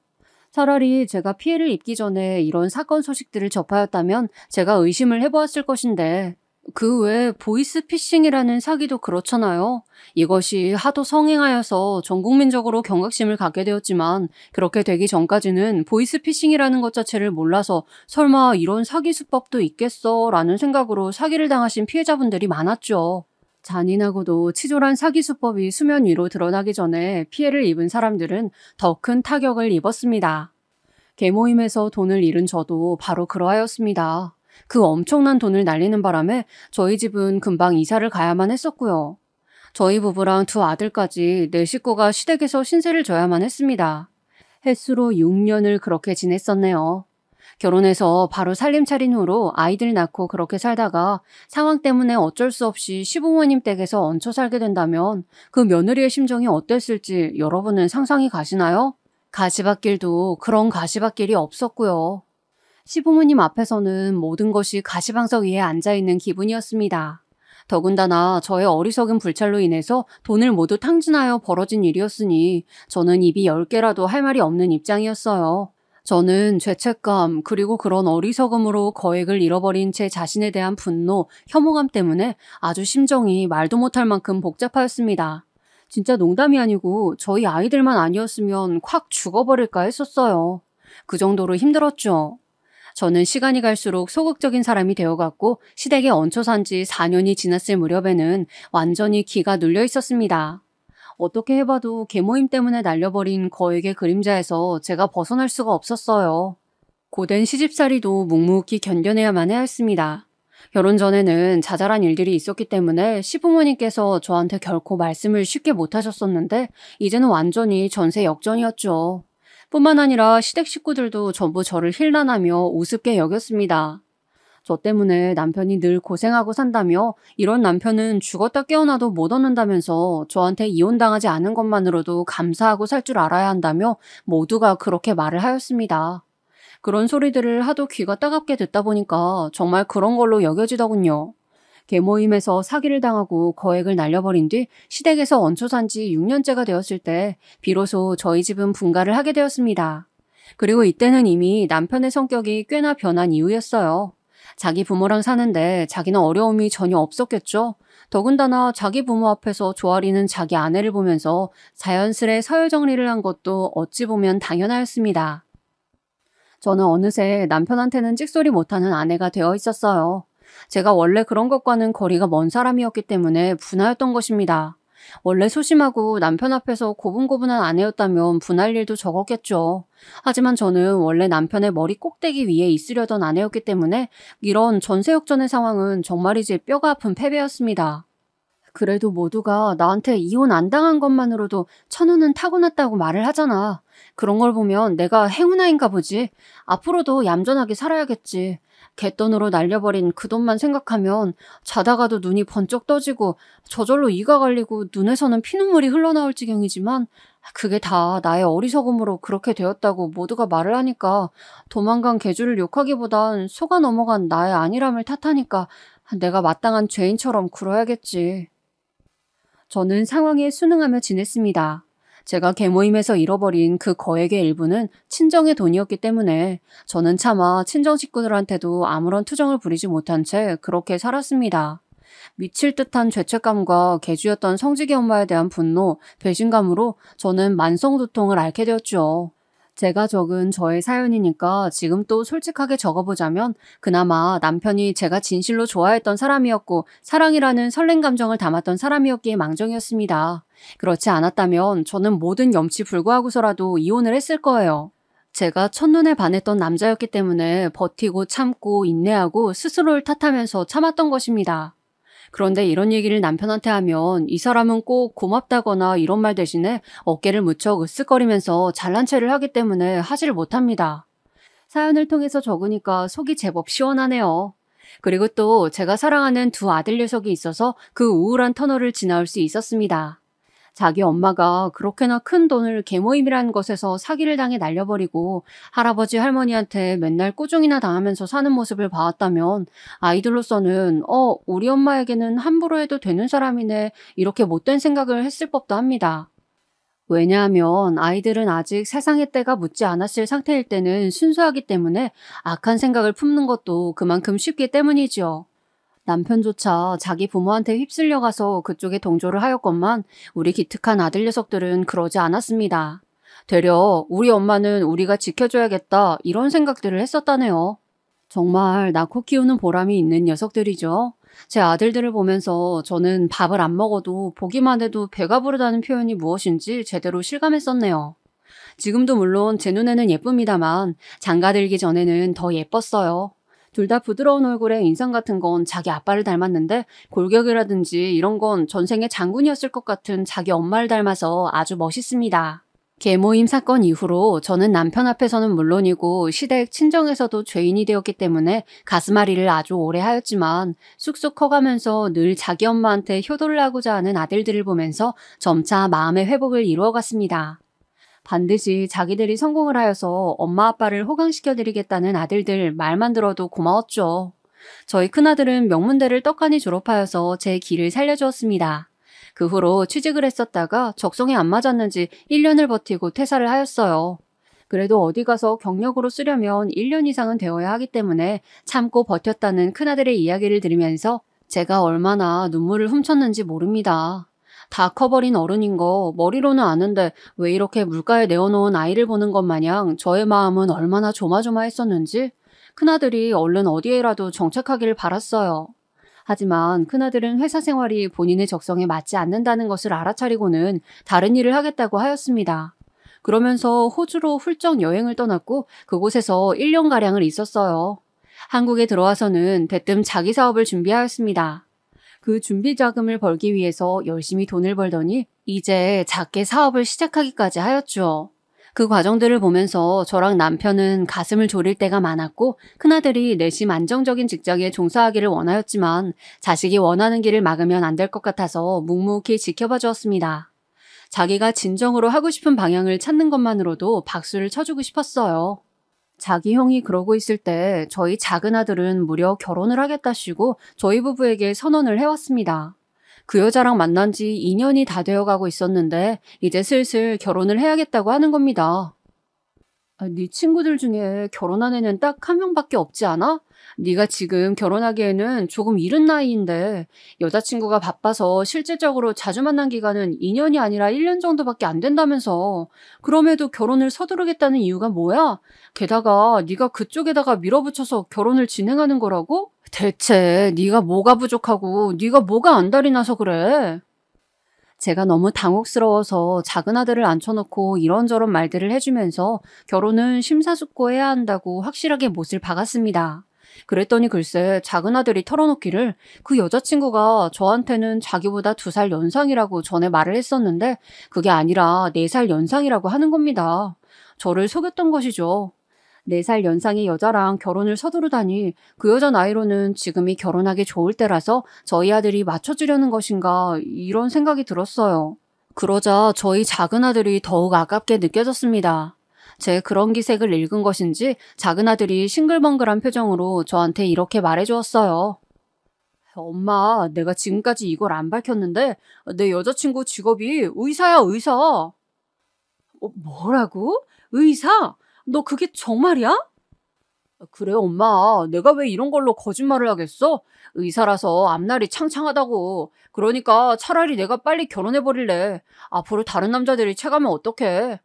차라리 제가 피해를 입기 전에 이런 사건 소식들을 접하였다면 제가 의심을 해보았을 것인데 그 외에 보이스피싱이라는 사기도 그렇잖아요. 이것이 하도 성행하여서 전 국민적으로 경각심을 갖게 되었지만 그렇게 되기 전까지는 보이스피싱이라는 것 자체를 몰라서 설마 이런 사기 수법도 있겠어 라는 생각으로 사기를 당하신 피해자분들이 많았죠. 잔인하고도 치졸한 사기 수법이 수면 위로 드러나기 전에 피해를 입은 사람들은 더 큰 타격을 입었습니다. 계모임에서 돈을 잃은 저도 바로 그러하였습니다. 그 엄청난 돈을 날리는 바람에 저희 집은 금방 이사를 가야만 했었고요. 저희 부부랑 두 아들까지 네 식구가 시댁에서 신세를 져야만 했습니다. 햇수로 6년을 그렇게 지냈었네요. 결혼해서 바로 살림 차린 후로 아이들 낳고 그렇게 살다가 상황 때문에 어쩔 수 없이 시부모님 댁에서 얹혀 살게 된다면 그 며느리의 심정이 어땠을지 여러분은 상상이 가시나요? 가시밭길도 그런 가시밭길이 없었고요. 시부모님 앞에서는 모든 것이 가시방석 위에 앉아있는 기분이었습니다. 더군다나 저의 어리석은 불찰로 인해서 돈을 모두 탕진하여 벌어진 일이었으니 저는 입이 10개라도 할 말이 없는 입장이었어요. 저는 죄책감 그리고 그런 어리석음으로 거액을 잃어버린 제 자신에 대한 분노, 혐오감 때문에 아주 심정이 말도 못할 만큼 복잡하였습니다. 진짜 농담이 아니고 저희 아이들만 아니었으면 콱 죽어버릴까 했었어요. 그 정도로 힘들었죠. 저는 시간이 갈수록 소극적인 사람이 되어갔고 시댁에 얹혀 산 지 4년이 지났을 무렵에는 완전히 기가 눌려 있었습니다. 어떻게 해봐도 계모임 때문에 날려버린 거액의 그림자에서 제가 벗어날 수가 없었어요. 고된 시집살이도 묵묵히 견뎌내야만 해야 했습니다. 결혼 전에는 자잘한 일들이 있었기 때문에 시부모님께서 저한테 결코 말씀을 쉽게 못하셨었는데 이제는 완전히 전세 역전이었죠. 뿐만 아니라 시댁 식구들도 전부 저를 힐난하며 우습게 여겼습니다. 저 때문에 남편이 늘 고생하고 산다며 이런 남편은 죽었다 깨어나도 못 얻는다면서 저한테 이혼당하지 않은 것만으로도 감사하고 살 줄 알아야 한다며 모두가 그렇게 말을 하였습니다. 그런 소리들을 하도 귀가 따갑게 듣다 보니까 정말 그런 걸로 여겨지더군요. 계모임에서 사기를 당하고 거액을 날려버린 뒤 시댁에서 얹혀 산 지 6년째가 되었을 때 비로소 저희 집은 분가를 하게 되었습니다. 그리고 이때는 이미 남편의 성격이 꽤나 변한 이유였어요. 자기 부모랑 사는데 자기는 어려움이 전혀 없었겠죠. 더군다나 자기 부모 앞에서 조아리는 자기 아내를 보면서 자연스레 서열 정리를 한 것도 어찌 보면 당연하였습니다. 저는 어느새 남편한테는 찍소리 못하는 아내가 되어 있었어요. 제가 원래 그런 것과는 거리가 먼 사람이었기 때문에 분하였던 것입니다. 원래 소심하고 남편 앞에서 고분고분한 아내였다면 분할 일도 적었겠죠. 하지만 저는 원래 남편의 머리 꼭대기 위에 있으려던 아내였기 때문에 이런 전세역전의 상황은 정말이지 뼈가 아픈 패배였습니다. 그래도 모두가 나한테 이혼 안 당한 것만으로도 천우는 타고났다고 말을 하잖아. 그런 걸 보면 내가 행운아인가 보지. 앞으로도 얌전하게 살아야겠지. 갯돈으로 날려버린 그 돈만 생각하면 자다가도 눈이 번쩍 떠지고 저절로 이가 갈리고 눈에서는 피눈물이 흘러나올 지경이지만 그게 다 나의 어리석음으로 그렇게 되었다고 모두가 말을 하니까 도망간 개주를 욕하기보단 속아 넘어간 나의 안일함을 탓하니까 내가 마땅한 죄인처럼 굴어야겠지. 저는 상황에 순응하며 지냈습니다. 제가 계모임에서 잃어버린 그 거액의 일부는 친정의 돈이었기 때문에 저는 차마 친정 식구들한테도 아무런 투정을 부리지 못한 채 그렇게 살았습니다. 미칠 듯한 죄책감과 개주였던 성직의 엄마에 대한 분노, 배신감으로 저는 만성두통을 앓게 되었죠. 제가 적은 저의 사연이니까 지금 또 솔직하게 적어보자면 그나마 남편이 제가 진실로 좋아했던 사람이었고 사랑이라는 설렘 감정을 담았던 사람이었기에 망정이었습니다. 그렇지 않았다면 저는 모든 염치 불구하고서라도 이혼을 했을 거예요. 제가 첫눈에 반했던 남자였기 때문에 버티고 참고 인내하고 스스로를 탓하면서 참았던 것입니다. 그런데 이런 얘기를 남편한테 하면 이 사람은 꼭 고맙다거나 이런 말 대신에 어깨를 무척 으쓱거리면서 잘난 체를 하기 때문에 하지를 못합니다. 사연을 통해서 적으니까 속이 제법 시원하네요. 그리고 또 제가 사랑하는 두 아들 녀석이 있어서 그 우울한 터널을 지나올 수 있었습니다. 자기 엄마가 그렇게나 큰 돈을 계모임이라는 것에서 사기를 당해 날려버리고 할아버지 할머니한테 맨날 꾸중이나 당하면서 사는 모습을 봐왔다면 아이들로서는 우리 엄마에게는 함부로 해도 되는 사람이네 이렇게 못된 생각을 했을 법도 합니다. 왜냐하면 아이들은 아직 세상의 때가 묻지 않았을 상태일 때는 순수하기 때문에 악한 생각을 품는 것도 그만큼 쉽기 때문이지요. 남편조차 자기 부모한테 휩쓸려가서 그쪽에 동조를 하였건만 우리 기특한 아들 녀석들은 그러지 않았습니다. 되려 우리 엄마는 우리가 지켜줘야겠다 이런 생각들을 했었다네요. 정말 낳고 키우는 보람이 있는 녀석들이죠. 제 아들들을 보면서 저는 밥을 안 먹어도 보기만 해도 배가 부르다는 표현이 무엇인지 제대로 실감했었네요. 지금도 물론 제 눈에는 예쁩니다만 장가들기 전에는 더 예뻤어요. 둘 다 부드러운 얼굴에 인상 같은 건 자기 아빠를 닮았는데 골격이라든지 이런 건 전생에 장군이었을 것 같은 자기 엄마를 닮아서 아주 멋있습니다. 계모임 사건 이후로 저는 남편 앞에서는 물론이고 시댁 친정에서도 죄인이 되었기 때문에 가슴앓이를 아주 오래 하였지만 쑥쑥 커가면서 늘 자기 엄마한테 효도를 하고자 하는 아들들을 보면서 점차 마음의 회복을 이루어갔습니다. 반드시 자기들이 성공을 하여서 엄마 아빠를 호강시켜드리겠다는 아들들 말만 들어도 고마웠죠. 저희 큰아들은 명문대를 떡하니 졸업하여서 제 길을 살려주었습니다. 그 후로 취직을 했었다가 적성에 안 맞았는지 1년을 버티고 퇴사를 하였어요. 그래도 어디 가서 경력으로 쓰려면 1년 이상은 되어야 하기 때문에 참고 버텼다는 큰아들의 이야기를 들으면서 제가 얼마나 눈물을 훔쳤는지 모릅니다. 다 커버린 어른인 거 머리로는 아는데 왜 이렇게 물가에 내어놓은 아이를 보는 것 마냥 저의 마음은 얼마나 조마조마했었는지 큰아들이 얼른 어디에라도 정착하기를 바랐어요. 하지만 큰아들은 회사 생활이 본인의 적성에 맞지 않는다는 것을 알아차리고는 다른 일을 하겠다고 하였습니다. 그러면서 호주로 훌쩍 여행을 떠났고 그곳에서 1년가량을 있었어요. 한국에 들어와서는 대뜸 자기 사업을 준비하였습니다. 그 준비 자금을 벌기 위해서 열심히 돈을 벌더니 이제 작게 사업을 시작하기까지 하였죠. 그 과정들을 보면서 저랑 남편은 가슴을 졸일 때가 많았고 큰아들이 내심 안정적인 직장에 종사하기를 원하였지만 자식이 원하는 길을 막으면 안 될 것 같아서 묵묵히 지켜봐 주었습니다. 자기가 진정으로 하고 싶은 방향을 찾는 것만으로도 박수를 쳐주고 싶었어요. 자기 형이 그러고 있을 때 저희 작은 아들은 무려 결혼을 하겠다시고 저희 부부에게 선언을 해왔습니다. 그 여자랑 만난 지 2년이 다 되어가고 있었는데 이제 슬슬 결혼을 해야겠다고 하는 겁니다. 네 친구들 중에 결혼한 애는 딱 한 명밖에 없지 않아? 네가 지금 결혼하기에는 조금 이른 나이인데 여자친구가 바빠서 실질적으로 자주 만난 기간은 2년이 아니라 1년 정도밖에 안 된다면서. 그럼에도 결혼을 서두르겠다는 이유가 뭐야? 게다가 네가 그쪽에다가 밀어붙여서 결혼을 진행하는 거라고? 대체 네가 뭐가 부족하고 네가 뭐가 안달이 나서 그래? 제가 너무 당혹스러워서 작은 아들을 앉혀놓고 이런저런 말들을 해주면서 결혼은 심사숙고해야 한다고 확실하게 못을 박았습니다. 그랬더니 글쎄 작은 아들이 털어놓기를 그 여자친구가 저한테는 자기보다 2살 연상이라고 전에 말을 했었는데 그게 아니라 4살 연상이라고 하는 겁니다. 저를 속였던 것이죠. 4살 연상의 여자랑 결혼을 서두르다니 그 여자 나이로는 지금이 결혼하기 좋을 때라서 저희 아들이 맞춰주려는 것인가 이런 생각이 들었어요. 그러자 저희 작은 아들이 더욱 아깝게 느껴졌습니다. 제 그런 기색을 읽은 것인지 작은 아들이 싱글벙글한 표정으로 저한테 이렇게 말해주었어요. 엄마, 내가 지금까지 이걸 안 밝혔는데 내 여자친구 직업이 의사야, 의사. 뭐라고? 의사? 너 그게 정말이야? 그래 엄마, 내가 왜 이런 걸로 거짓말을 하겠어? 의사라서 앞날이 창창하다고. 그러니까 차라리 내가 빨리 결혼해버릴래. 앞으로 다른 남자들이 채가면 어떡해.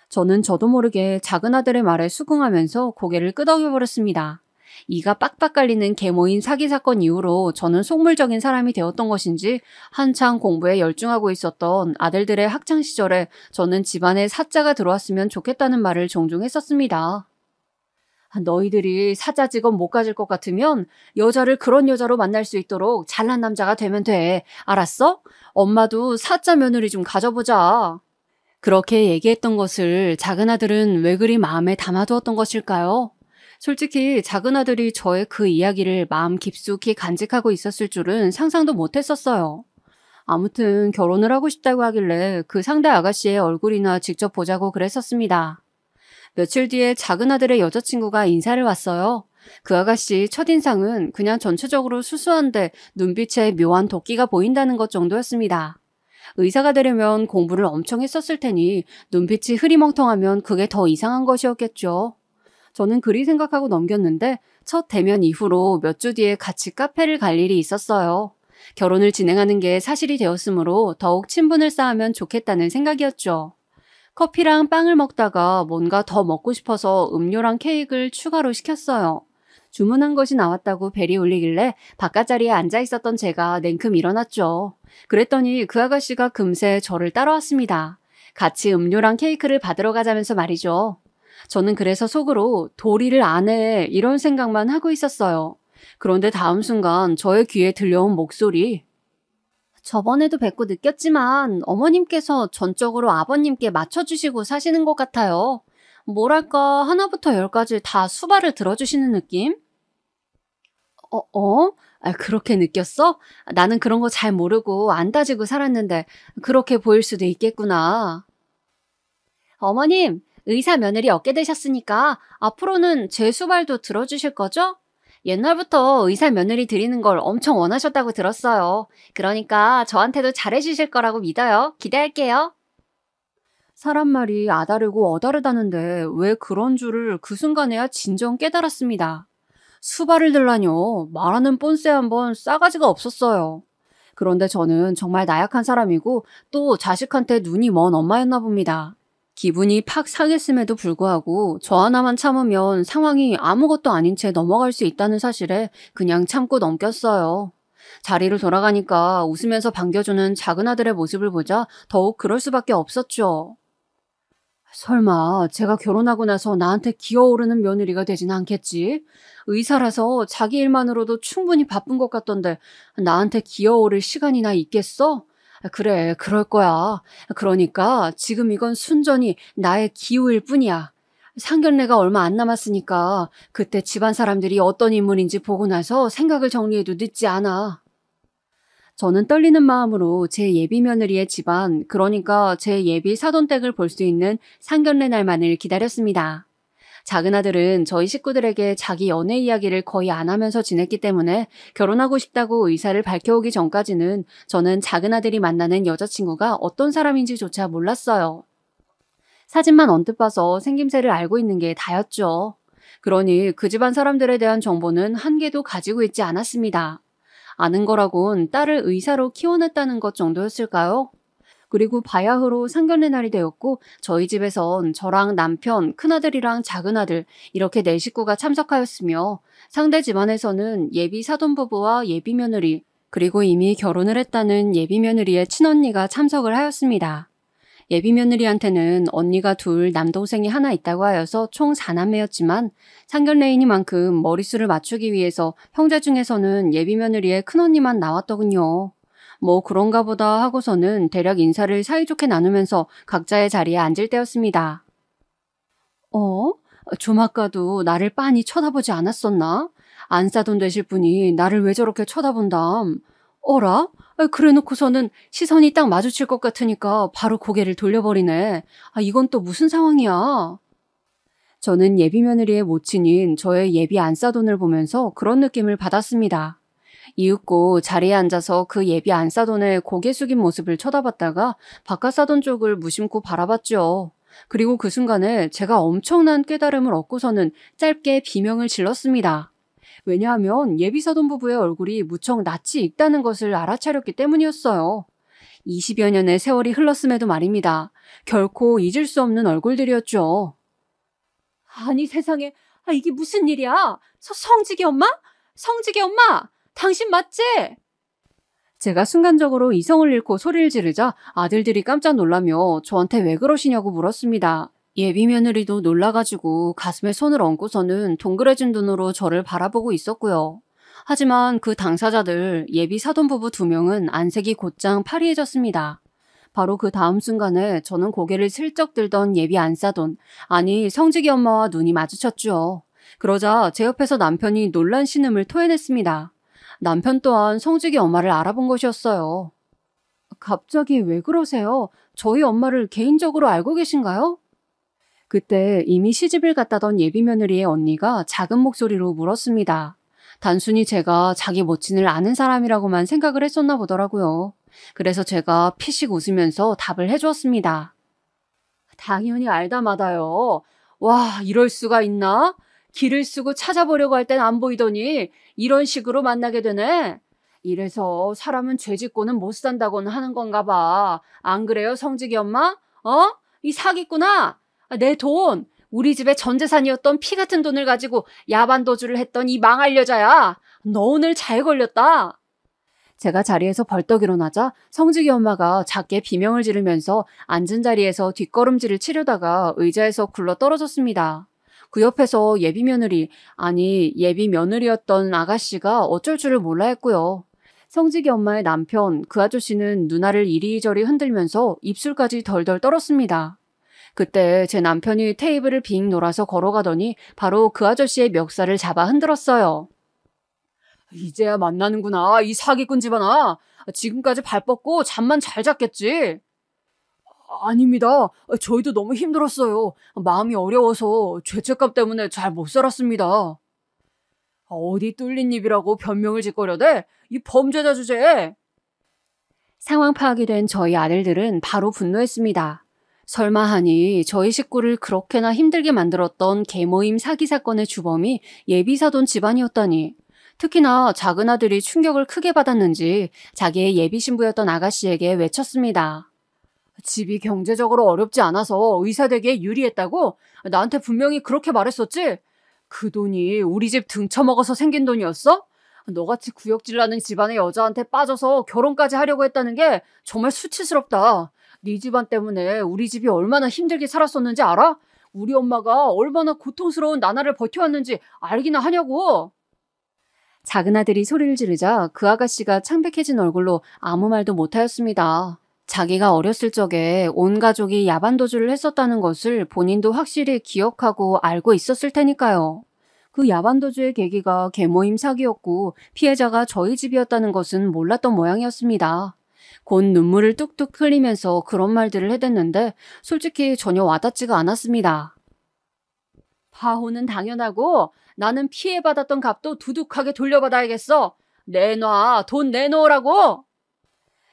저는 저도 모르게 작은 아들의 말에 수긍하면서 고개를 끄덕여버렸습니다. 이가 빡빡 깔리는 계모인 사기 사건 이후로 저는 속물적인 사람이 되었던 것인지 한창 공부에 열중하고 있었던 아들들의 학창 시절에 저는 집안에 사자가 들어왔으면 좋겠다는 말을 종종 했었습니다. 너희들이 사자 직업 못 가질 것 같으면 여자를 그런 여자로 만날 수 있도록 잘난 남자가 되면 돼. 알았어? 엄마도 사자 며느리 좀 가져보자. 그렇게 얘기했던 것을 작은 아들은 왜 그리 마음에 담아두었던 것일까요? 솔직히 작은 아들이 저의 그 이야기를 마음 깊숙이 간직하고 있었을 줄은 상상도 못했었어요. 아무튼 결혼을 하고 싶다고 하길래 그 상대 아가씨의 얼굴이나 직접 보자고 그랬었습니다. 며칠 뒤에 작은 아들의 여자친구가 인사를 왔어요. 그 아가씨 첫인상은 그냥 전체적으로 수수한데 눈빛에 묘한 도끼가 보인다는 것 정도였습니다. 의사가 되려면 공부를 엄청 했었을 테니 눈빛이 흐리멍텅하면 그게 더 이상한 것이었겠죠. 저는 그리 생각하고 넘겼는데 첫 대면 이후로 몇 주 뒤에 같이 카페를 갈 일이 있었어요. 결혼을 진행하는 게 사실이 되었으므로 더욱 친분을 쌓으면 좋겠다는 생각이었죠. 커피랑 빵을 먹다가 뭔가 더 먹고 싶어서 음료랑 케이크를 추가로 시켰어요. 주문한 것이 나왔다고 벨이 울리길래 바깥 자리에 앉아 있었던 제가 냉큼 일어났죠. 그랬더니 그 아가씨가 금세 저를 따라왔습니다. 같이 음료랑 케이크를 받으러 가자면서 말이죠. 저는 그래서 속으로 도리를 안 해 이런 생각만 하고 있었어요. 그런데 다음 순간 저의 귀에 들려온 목소리. 저번에도 뵙고 느꼈지만 어머님께서 전적으로 아버님께 맞춰주시고 사시는 것 같아요. 뭐랄까 하나부터 열까지 다 수발을 들어주시는 느낌? 그렇게 느꼈어? 나는 그런 거 잘 모르고 안 따지고 살았는데 그렇게 보일 수도 있겠구나. 어머님, 의사 며느리 얻게 되셨으니까 앞으로는 제 수발도 들어주실 거죠? 옛날부터 의사 며느리 드리는 걸 엄청 원하셨다고 들었어요. 그러니까 저한테도 잘해주실 거라고 믿어요. 기대할게요. 사람 말이 아다르고 어다르다는데 왜 그런 줄을 그 순간에야 진정 깨달았습니다. 수발을 들라뇨. 말하는 뻔세 한번 싸가지가 없었어요. 그런데 저는 정말 나약한 사람이고 또 자식한테 눈이 먼 엄마였나 봅니다. 기분이 팍 상했음에도 불구하고 저 하나만 참으면 상황이 아무것도 아닌 채 넘어갈 수 있다는 사실에 그냥 참고 넘겼어요. 자리로 돌아가니까 웃으면서 반겨주는 작은 아들의 모습을 보자 더욱 그럴 수밖에 없었죠. 설마 제가 결혼하고 나서 나한테 기어오르는 며느리가 되진 않겠지? 의사라서 자기 일만으로도 충분히 바쁜 것 같던데 나한테 기어오를 시간이나 있겠어? 그래, 그럴 거야. 그러니까 지금 이건 순전히 나의 기우일 뿐이야. 상견례가 얼마 안 남았으니까 그때 집안 사람들이 어떤 인물인지 보고 나서 생각을 정리해도 늦지 않아. 저는 떨리는 마음으로 제 예비 며느리의 집안, 그러니까 제 예비 사돈댁을 볼 수 있는 상견례 날만을 기다렸습니다. 작은 아들은 저희 식구들에게 자기 연애 이야기를 거의 안 하면서 지냈기 때문에 결혼하고 싶다고 의사를 밝혀오기 전까지는 저는 작은 아들이 만나는 여자친구가 어떤 사람인지조차 몰랐어요. 사진만 언뜻 봐서 생김새를 알고 있는 게 다였죠. 그러니 그 집안 사람들에 대한 정보는 한 개도 가지고 있지 않았습니다. 아는 거라곤 딸을 의사로 키워냈다는 것 정도였을까요? 그리고 바야흐로 상견례 날이 되었고 저희 집에선 저랑 남편, 큰아들이랑 작은아들 이렇게 4식구가 참석하였으며 상대 집안에서는 예비 사돈부부와 예비 며느리 그리고 이미 결혼을 했다는 예비 며느리의 친언니가 참석을 하였습니다. 예비 며느리한테는 언니가 2, 남동생이 하나 있다고 하여서 총 4남매였지만 상견례이니만큼 머릿수를 맞추기 위해서 형제 중에서는 예비 며느리의 큰언니만 나왔더군요. 뭐 그런가 보다 하고서는 대략 인사를 사이좋게 나누면서 각자의 자리에 앉을 때였습니다. 좀 아까도 나를 빤히 쳐다보지 않았었나? 안싸돈 되실 분이 나를 왜 저렇게 쳐다본담? 어라? 그래놓고서는 시선이 딱 마주칠 것 같으니까 바로 고개를 돌려버리네. 이건 또 무슨 상황이야? 저는 예비 며느리의 모친인 저의 예비 안싸돈을 보면서 그런 느낌을 받았습니다. 이윽고 자리에 앉아서 그 예비 안싸돈의 고개 숙인 모습을 쳐다봤다가 바깥 사돈 쪽을 무심코 바라봤죠. 그리고 그 순간에 제가 엄청난 깨달음을 얻고서는 짧게 비명을 질렀습니다. 왜냐하면 예비 사돈 부부의 얼굴이 무척 낯이 익다는 것을 알아차렸기 때문이었어요. 20여 년의 세월이 흘렀음에도 말입니다. 결코 잊을 수 없는 얼굴들이었죠. 아니 세상에, 이게 무슨 일이야? 성직이 엄마? 성직이 엄마! 당신 맞지? 제가 순간적으로 이성을 잃고 소리를 지르자 아들들이 깜짝 놀라며 저한테 왜 그러시냐고 물었습니다. 예비 며느리도 놀라가지고 가슴에 손을 얹고서는 동그래진 눈으로 저를 바라보고 있었고요. 하지만 그 당사자들 예비 사돈부부 2명은 안색이 곧장 파리해졌습니다. 바로 그 다음 순간에 저는 고개를 슬쩍 들던 예비 안사돈, 아니 성직이 엄마와 눈이 마주쳤죠. 그러자 제 옆에서 남편이 놀란 신음을 토해냈습니다. 남편 또한 성직이 엄마를 알아본 것이었어요. 갑자기 왜 그러세요? 저희 엄마를 개인적으로 알고 계신가요? 그때 이미 시집을 갔다던 예비 며느리의 언니가 작은 목소리로 물었습니다. 단순히 제가 자기 모친을 아는 사람이라고만 생각을 했었나 보더라고요. 그래서 제가 피식 웃으면서 답을 해주었습니다. 당연히 알다마다요. 와, 이럴 수가 있나? 길을 쓰고 찾아보려고 할 땐 안 보이더니 이런 식으로 만나게 되네. 이래서 사람은 죄 짓고는 못 산다고는 하는 건가 봐. 안 그래요, 성직이 엄마? 이 사기꾼아! 내 돈! 우리 집의 전 재산이었던 피 같은 돈을 가지고 야반도주를 했던 이 망할 여자야. 너 오늘 잘 걸렸다. 제가 자리에서 벌떡 일어나자 성직이 엄마가 작게 비명을 지르면서 앉은 자리에서 뒷걸음질을 치려다가 의자에서 굴러 떨어졌습니다. 그 옆에서 예비 며느리, 아니 예비 며느리였던 아가씨가 어쩔 줄을 몰라 했고요. 성직이 엄마의 남편, 그 아저씨는 누나를 이리저리 흔들면서 입술까지 덜덜 떨었습니다. 그때 제 남편이 테이블을 빙 놀아서 걸어가더니 바로 그 아저씨의 멱살을 잡아 흔들었어요. 이제야 만나는구나, 이 사기꾼 집안아. 지금까지 발 뻗고 잠만 잘 잤겠지? 아닙니다. 저희도 너무 힘들었어요. 마음이 어려워서 죄책감 때문에 잘 못 살았습니다. 어디 뚫린 입이라고 변명을 짓거려대? 이 범죄자 주제에. 상황 파악이 된 저희 아들들은 바로 분노했습니다. 설마 하니 저희 식구를 그렇게나 힘들게 만들었던 계모임 사기 사건의 주범이 예비사돈 집안이었다니. 특히나 작은 아들이 충격을 크게 받았는지 자기의 예비 신부였던 아가씨에게 외쳤습니다. 집이 경제적으로 어렵지 않아서 의사 되기에 유리했다고? 나한테 분명히 그렇게 말했었지? 그 돈이 우리 집 등쳐먹어서 생긴 돈이었어? 너같이 구역질 나는 집안의 여자한테 빠져서 결혼까지 하려고 했다는 게 정말 수치스럽다. 네 집안 때문에 우리 집이 얼마나 힘들게 살았었는지 알아? 우리 엄마가 얼마나 고통스러운 나날을 버텨왔는지 알기나 하냐고. 작은 아들이 소리를 지르자 그 아가씨가 창백해진 얼굴로 아무 말도 못하였습니다. 자기가 어렸을 적에 온 가족이 야반도주를 했었다는 것을 본인도 확실히 기억하고 알고 있었을 테니까요. 그 야반도주의 계기가 계모임 사기였고 피해자가 저희 집이었다는 것은 몰랐던 모양이었습니다. 곧 눈물을 뚝뚝 흘리면서 그런 말들을 해댔는데 솔직히 전혀 와닿지가 않았습니다. 파혼은 당연하고 나는 피해받았던 값도 두둑하게 돌려받아야겠어. 내놔, 돈 내놓으라고.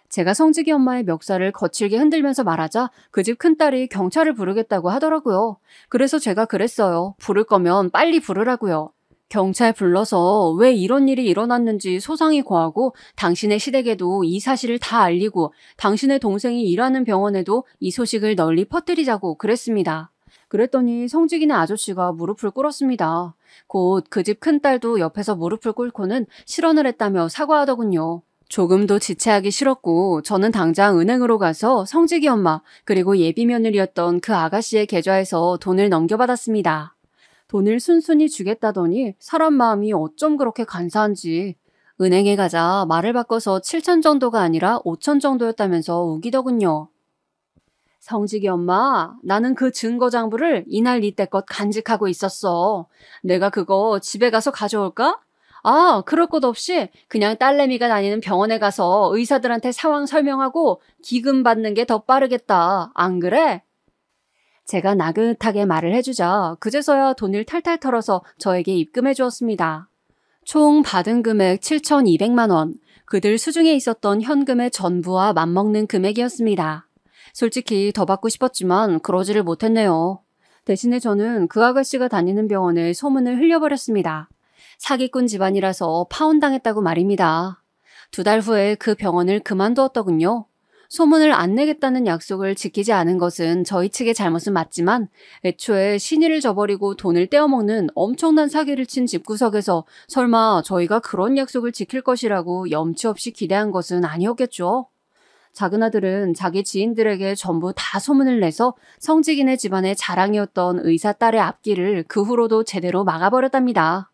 제가 성직이 엄마의 멱살을 거칠게 흔들면서 말하자 그 집 큰딸이 경찰을 부르겠다고 하더라고요. 그래서 제가 그랬어요. 부를 거면 빨리 부르라고요. 경찰 불러서 왜 이런 일이 일어났는지 소상히 고하고 당신의 시댁에도 이 사실을 다 알리고 당신의 동생이 일하는 병원에도 이 소식을 널리 퍼뜨리자고 그랬습니다. 그랬더니 성직이네 아저씨가 무릎을 꿇었습니다. 곧 그 집 큰딸도 옆에서 무릎을 꿇고는 실언을 했다며 사과하더군요. 조금도 지체하기 싫었고 저는 당장 은행으로 가서 성직이 엄마 그리고 예비 며느리였던 그 아가씨의 계좌에서 돈을 넘겨받았습니다. 돈을 순순히 주겠다더니 사람 마음이 어쩜 그렇게 간사한지. 은행에 가자 말을 바꿔서 7천 정도가 아니라 5천 정도였다면서 우기더군요. 성직이 엄마, 나는 그 증거장부를 이날 이때껏 간직하고 있었어. 내가 그거 집에 가서 가져올까? 그럴 것 없이 그냥 딸내미가 다니는 병원에 가서 의사들한테 상황 설명하고 기금 받는 게 더 빠르겠다. 안 그래? 제가 나긋하게 말을 해주자 그제서야 돈을 탈탈 털어서 저에게 입금해 주었습니다. 총 받은 금액 7,200만 원, 그들 수중에 있었던 현금의 전부와 맞먹는 금액이었습니다. 솔직히 더 받고 싶었지만 그러지를 못했네요. 대신에 저는 그 아가씨가 다니는 병원에 소문을 흘려버렸습니다. 사기꾼 집안이라서 파혼당했다고 말입니다. 2달 후에 그 병원을 그만두었더군요. 소문을 안 내겠다는 약속을 지키지 않은 것은 저희 측의 잘못은 맞지만 애초에 신의를 저버리고 돈을 떼어먹는 엄청난 사기를 친 집구석에서 설마 저희가 그런 약속을 지킬 것이라고 염치 없이 기대한 것은 아니었겠죠. 작은 아들은 자기 지인들에게 전부 다 소문을 내서 성직이네 집안의 자랑이었던 의사 딸의 앞길을 그 후로도 제대로 막아버렸답니다.